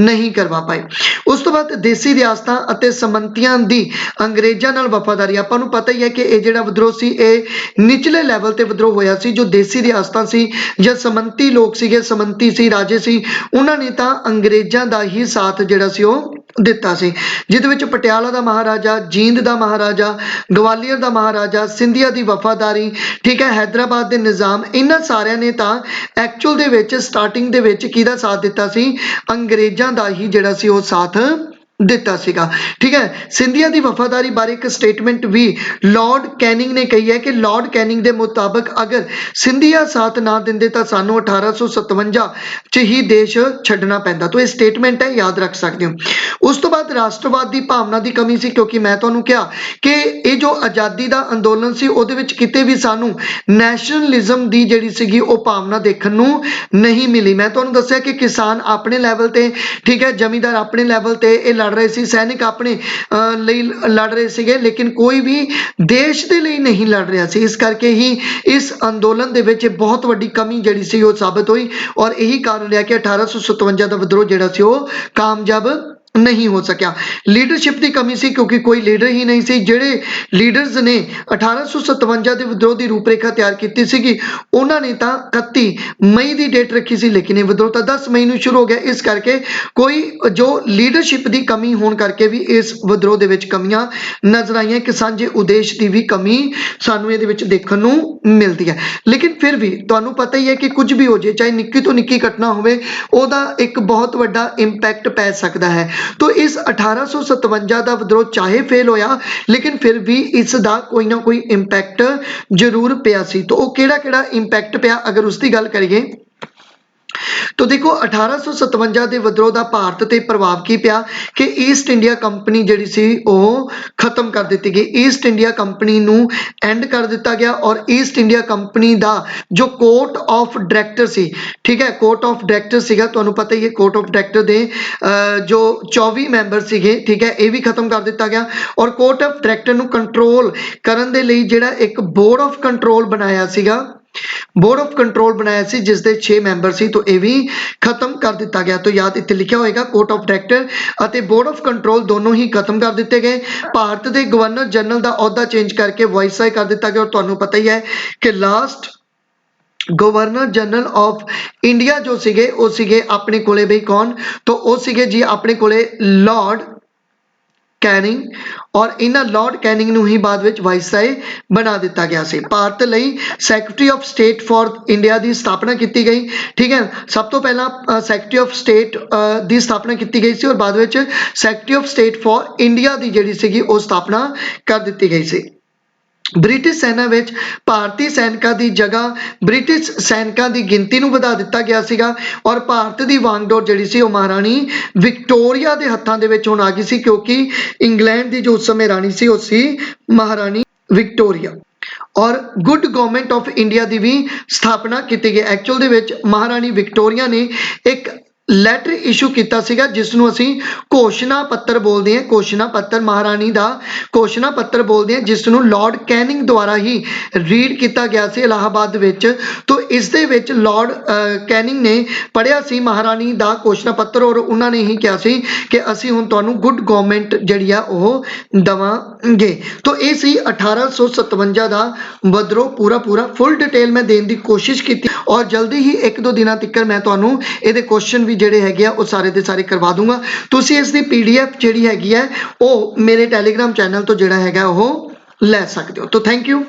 ਨਹੀਂ ਕਰਵਾ ਪਾਏ। ਉਸ ਤੋਂ ਬਾਅਦ ਦੇਸੀ ਰਿਆਸਤਾਂ ਅਤੇ ਸਮੰਤੀਆਂ ਦੀ ਅੰਗਰੇਜ਼ਾਂ ਨਾਲ ਵਫਾਦਾਰੀ। ਆਪਾਂ ਨੂੰ ਪਤਾ ਹੀ ਹੈ ਕਿ ਇਹ ਜਿਹੜਾ ਵਿਦਰੋਹ ਸੀ ਇਹ ਨਿਚਲੇ ਲੈਵਲ ਤੇ ਵਿਦਰੋਹ ਹੋਇਆ ਸੀ। ਜੋ ਦੇਸੀ ਰਿਆਸਤਾਂ ਸੀ ਜਾਂ ਸਮੰਤੀ ਲੋਕ ਸੀਗੇ, ਸਮੰਤੀ ਸੀ, ਰਾਜੇ ਸੀ, ਉਹਨਾਂ ਨੇ ਤਾਂ ਅੰਗਰੇਜ਼ਾਂ ਦਾ ਹੀ ਸਾਥ ਜਿਹੜਾ ਸੀ ਉਹ ਦਿੱਤਾ ਸੀ, ਜਿਹਦੇ ਵਿੱਚ ਪਟਿਆਲਾ ਦਾ ਮਹਾਰਾਜਾ, ਜੀਂਦ ਦਾ ਮਹਾਰਾਜਾ, ਗਵਾਲੀਅਰ ਦਾ ਮਹਾਰਾਜਾ, ਸਿੰਧੀਆ ਦੀ ਵਫਾਦਾਰੀ, ਠੀਕ ਹੈ, ਹੈਦਰਾਬਾਦ ਦੇ ਨਿਜ਼ਾਮ, ਇਹਨਾਂ ਸਾਰਿਆਂ ਨੇ ਤਾਂ ਐਕਚੁਅਲ ਦੇ ਵਿੱਚ ਸਟਾਰਟਿੰਗ ਦੇ ਵਿੱਚ ਕਿਹਦਾ ਸਾਥ ਦਿੱਤਾ ਸੀ? ਅੰਗਰੇਜ਼ਾਂ ਦਾ ਹੀ ਜਿਹੜਾ ਸੀ ਉਹ ਸਾਥ ਦਿੱਤਾ ਸੀਗਾ, ਠੀਕ ਹੈ। ਸਿੰਧੀਆ ਦੀ ਵਫਾਦਾਰੀ ਬਾਰੇ ਇੱਕ ਸਟੇਟਮੈਂਟ ਵੀ ਲਾਰਡ ਕੈਨਿੰਗ ਨੇ ਕਹੀ ਹੈ ਕਿ ਲਾਰਡ ਕੈਨਿੰਗ ਦੇ ਮੁਤਾਬਕ ਅਗਰ ਸਿੰਧੀਆ ਸਾਥ ਨਾ ਦਿੰਦੇ ਤਾਂ ਸਾਨੂੰ 1857 ਚ ਹੀ ਦੇਸ਼ ਛੱਡਣਾ ਪੈਂਦਾ। ਤਾਂ ਇਹ ਸਟੇਟਮੈਂਟ ਹੈ, ਯਾਦ ਰੱਖ ਸਕਦੇ ਹੋ। ਉਸ ਤੋਂ ਬਾਅਦ ਰਾਸ਼ਟਰਵਾਦ ਦੀ ਭਾਵਨਾ ਦੀ ਕਮੀ ਸੀ, ਕਿਉਂਕਿ ਮੈਂ ਤੁਹਾਨੂੰ ਕਿਹਾ ਕਿ ਇਹ ਜੋ ਆਜ਼ਾਦੀ ਦਾ ਅੰਦੋਲਨ ਸੀ ਉਹਦੇ ਵਿੱਚ ਕਿਤੇ ਵੀ ਸਾਨੂੰ ਨੈਸ਼ਨਲਿਜ਼ਮ ਦੀ ਜਿਹੜੀ ਸੀਗੀ ਉਹ ਭਾਵਨਾ ਦੇਖਣ ਨੂੰ ਨਹੀਂ ਮਿਲੀ। ਮੈਂ ਤੁਹਾਨੂੰ ਦੱਸਿਆ ਕਿ ਕਿਸਾਨ ਆਪਣੇ ਲੈਵਲ ਤੇ, ਠੀਕ ਹੈ, ਜ਼ਮੀਂਦਾਰ ਆਪਣੇ ਲੈਵਲ ਤੇ ਇਹ ਲੜ ਰਹੇ ਸੀ, ਸੈਨਿਕ ਆਪਣੇ ਲਈ ਲੜ ਰਹੇ ਸੀਗੇ, ਲੇਕਿਨ ਕੋਈ ਵੀ ਦੇਸ਼ ਦੇ ਲਈ ਨਹੀਂ ਲੜ ਰਿਹਾ ਸੀ। ਇਸ ਕਰਕੇ ਹੀ ਇਸ ਅੰਦੋਲਨ ਦੇ ਵਿੱਚ ਬਹੁਤ ਵੱਡੀ ਕਮੀ ਜਿਹੜੀ ਸੀ ਉਹ ਸਾਬਤ ਹੋਈ ਔਰ ਇਹੀ ਕਾਰਨ ਰਿਹਾ ਕਿ 1857 ਦਾ ਵਿਦਰੋਹ ਜਿਹੜਾ ਸੀ ਉਹ ਕਾਮਯਾਬ ਨਹੀਂ ਹੋ ਸਕਿਆ। ਲੀਡਰਸ਼ਿਪ ਦੀ ਕਮੀ ਸੀ, ਕਿਉਂਕਿ ਕੋਈ ਲੀਡਰ ਹੀ ਨਹੀਂ ਸੀ। ਜਿਹੜੇ ਲੀਡਰਸ ਨੇ 1857 ਦੇ ਵਿਦਰੋਹ ਦੀ ਰੂਪਰੇਖਾ ਤਿਆਰ ਕੀਤੀ ਸੀਗੀ ਉਹਨਾਂ ਨੇ ਤਾਂ 31 ਮਈ ਦੀ ਡੇਟ ਰੱਖੀ ਸੀ, ਲੇਕਿਨ ਇਹ ਵਿਦਰੋਹ ਤਾਂ 10 ਮਈ ਨੂੰ ਸ਼ੁਰੂ ਹੋ ਗਿਆ। ਇਸ ਕਰਕੇ ਕੋਈ ਜੋ ਲੀਡਰਸ਼ਿਪ ਦੀ ਕਮੀ ਹੋਣ ਕਰਕੇ ਵੀ ਇਸ ਵਿਦਰੋਹ ਦੇ ਵਿੱਚ ਕਮੀਆਂ ਨਜ਼ਰ ਆਈਆਂ ਕਿ ਸਾਂਝੇ ਉਦੇਸ਼ ਦੀ ਵੀ ਕਮੀ ਸਾਨੂੰ ਇਹਦੇ ਵਿੱਚ ਦੇਖਣ ਨੂੰ ਮਿਲਦੀ ਹੈ। ਲੇਕਿਨ ਫਿਰ ਵੀ ਤੁਹਾਨੂੰ ਪਤਾ ਹੀ ਹੈ ਕਿ ਕੁਝ ਵੀ ਹੋ ਜਾਏ, ਚਾਹੇ ਨਿੱਕੀ ਤੋਂ ਨਿੱਕੀ ਘਟਨਾ ਹੋਵੇ, ਉਹਦਾ ਇੱਕ ਬਹੁਤ ਵੱਡਾ ਇੰਪੈਕਟ ਪੈ ਸਕਦਾ ਹੈ। तो इस 1857 ਦਾ ਵਿਦਰੋਹ ਚਾਹੇ ਫੇਲ ਹੋਇਆ ਲੇਕਿਨ ਫਿਰ ਵੀ ਇਸ ਦਾ ਕੋਈ ਨਾ ਕੋਈ ਇੰਪੈਕਟ ਜ਼ਰੂਰ ਪਿਆ ਸੀ। तो ਉਹ ਕਿਹੜਾ ਇੰਪੈਕਟ ਪਿਆ ਅਗਰ ਉਸ ਦੀ ਗੱਲ ਕਰੀਏ तो देखो 1857 ਦੇ ਵਿਦਰੋਹ ਦਾ ਭਾਰਤ ਤੇ ਪ੍ਰਭਾਵ ਕੀ ਪਿਆ ਕਿ ਈਸਟ ਇੰਡੀਆ ਕੰਪਨੀ ਜਿਹੜੀ ਸੀ ਉਹ ਖਤਮ ਕਰ ਦਿੱਤੀ ਗਈ। ਈਸਟ ਇੰਡੀਆ ਕੰਪਨੀ ਨੂੰ ਐਂਡ ਕਰ ਦਿੱਤਾ ਗਿਆ ਔਰ ਈਸਟ ਇੰਡੀਆ ਕੰਪਨੀ ਦਾ ਜੋ ਕੋਰਟ ਆਫ ਡਾਇਰੈਕਟਰ ਸੀ, ਠੀਕ ਹੈ, ਕੋਰਟ ਆਫ ਡਾਇਰੈਕਟਰ ਸੀਗਾ, ਤੁਹਾਨੂੰ ਪਤਾ ਹੀ ਹੈ ਕੋਰਟ ਆਫ ਡਾਇਰੈਕਟਰ ਦੇ ਜੋ 24 ਮੈਂਬਰ ਸੀਗੇ, ਠੀਕ ਹੈ, ਇਹ ਵੀ ਖਤਮ ਕਰ ਦਿੱਤਾ ਗਿਆ ਔਰ ਕੋਰਟ ਆਫ ਡਾਇਰੈਕਟਰ ਨੂੰ ਕੰਟਰੋਲ ਕਰਨ ਦੇ ਲਈ ਜਿਹੜਾ ਇੱਕ ਬੋਰਡ ਆਫ ਕੰਟਰੋਲ ਬਣਾਇਆ ਸੀਗਾ, बोर्ड ऑफ कंट्रोल बनाया सी जिस दे 6 मैंबर सी, तो ये भी खत्म कर दिता गया। तो याद इत्थे लिखा होएगा कोर्ट ऑफ डायरेक्टर और बोर्ड ऑफ कंट्रोल दोनों ही खत्म कर दिते गए। भारत के गवर्नर जनरल का अहुदा चेंज करके वाइसराय कर दिता गया और तुहानू पता ही है कि last governor general of India जो सीगे वो सीगे अपने कोले बई कौन, तो वो सीगे जी अपने कोले लॉर्ड कैनिंग और इन्हां लॉर्ड कैनिंग ਨੂੰ ਹੀ ਬਾਅਦ ਵਿੱਚ ਵਾਇਸਰਾਏ ਬਣਾ ਦਿੱਤਾ ਗਿਆ ਸੀ। ਭਾਰਤ ਲਈ secretary of state for India ਦੀ ਸਥਾਪਨਾ ਕੀਤੀ ਗਈ, ਠੀਕ ਹੈ, ਸਭ ਤੋਂ ਪਹਿਲਾਂ ਸੈਕਟਰੀ ਆਫ ਸਟੇਟ ਦੀ ਸਥਾਪਨਾ ਕੀਤੀ ਗਈ ਸੀ ਔਰ ਬਾਅਦ ਵਿੱਚ secretary of state for India ਦੀ ਜਿਹੜੀ ਸੀਗੀ ਉਹ ਸਥਾਪਨਾ ਕਰ ਦਿੱਤੀ ਗਈ ਸੀ। ਬ੍ਰਿਟਿਸ਼ ਸੈਨਾ ਵਿੱਚ ਭਾਰਤੀ ਸੈਨਿਕਾਂ ਦੀ ਜਗ੍ਹਾ ਬ੍ਰਿਟਿਸ਼ ਸੈਨਿਕਾਂ ਦੀ ਗਿਣਤੀ ਨੂੰ ਵਧਾ ਦਿੱਤਾ ਗਿਆ ਸੀਗਾ ਔਰ ਭਾਰਤ ਦੀ ਵਾਂਗਡੋਰ ਜਿਹੜੀ ਸੀ ਉਹ ਮਹਾਰਾਣੀ ਵਿਕਟੋਰੀਆ ਦੇ ਹੱਥਾਂ ਦੇ ਵਿੱਚ ਹੁਣ ਆ ਗਈ ਸੀ ਕਿਉਂਕਿ ਇੰਗਲੈਂਡ ਦੀ ਜੋ ਉਸ ਸਮੇਂ ਰਾਣੀ ਸੀ ਉਹ ਸੀ ਮਹਾਰਾਣੀ ਵਿਕਟੋਰੀਆ। ਔਰ ਗੁੱਡ ਗਵਰਨਮੈਂਟ ਆਫ ਇੰਡੀਆ ਦੀ ਵੀ ਸਥਾਪਨਾ ਕੀਤੀ ਗਈ। ਐਕਚੁਅਲ ਦੇ ਵਿੱਚ ਮਹਾਰਾਣੀ ਵਿਕਟੋਰੀਆ ਨੇ ਇੱਕ ਲੈਟਰ ਇਸ਼ੂ ਕੀਤਾ ਸੀਗਾ ਜਿਸ ਨੂੰ ਅਸੀਂ ਘੋਸ਼ਣਾ ਪੱਤਰ ਬੋਲਦੇ ਹਾਂ, ਘੋਸ਼ਣਾ ਪੱਤਰ ਮਹਾਰਾਣੀ ਦਾ ਘੋਸ਼ਣਾ ਪੱਤਰ ਬੋਲਦੇ ਹਾਂ ਜਿਸ ਨੂੰ ਲਾਰਡ ਕੈਨਿੰਗ ਦੁਆਰਾ ਹੀ ਰੀਡ ਕੀਤਾ ਗਿਆ ਸੀ ਇਲਾਹਾਬਾਦ ਵਿੱਚ। तो ਇਸ ਦੇ ਵਿੱਚ ਲਾਰਡ ਕੈਨਿੰਗ ਨੇ ਪੜ੍ਹਿਆ ਸੀ ਮਹਾਰਾਣੀ ਦਾ ਘੋਸ਼ਣਾ ਪੱਤਰ ਔਰ ਉਹਨਾਂ ਨੇ ਹੀ ਕਿਹਾ ਸੀ ਕਿ ਅਸੀਂ ਹੁਣ ਤੁਹਾਨੂੰ ਗੁੱਡ ਗਵਰਨਮੈਂਟ ਜਿਹੜੀ ਆ ਉਹ ਦਵਾਂਗੇ। तो ਇਹ ਸੀ 1857 ਦਾ ਵਿਦਰੋਹ ਪੂਰਾ ਫੁੱਲ ਡਿਟੇਲ ਮੈਂ ਦੇਣ ਦੀ ਕੋਸ਼ਿਸ਼ ਕੀਤੀ ਔਰ ਜਲਦੀ ਹੀ 1-2 ਦਿਨਾਂ ਤੱਕ ਮੈਂ ਤੁਹਾਨੂੰ ਇਹਦੇ ਕੁਐਸਚਨ ਵੀ ਜਿਹੜੇ ਹੈਗੇ ਆ ਉਹ ਸਾਰੇ ਦੇ ਸਾਰੇ ਕਰਵਾ ਦੂੰਗਾ। ਤੁਸੀਂ ਇਸ ਦੀ PDF ਜਿਹੜੀ ਹੈਗੀ ਹੈ ਉਹ ਮੇਰੇ ਟੈਲੀਗ੍ਰਾਮ ਚੈਨਲ ਤੋਂ ਜਿਹੜਾ ਹੈਗਾ ਉਹ ਲੈ ਸਕਦੇ ਹੋ। तो थैंक यू।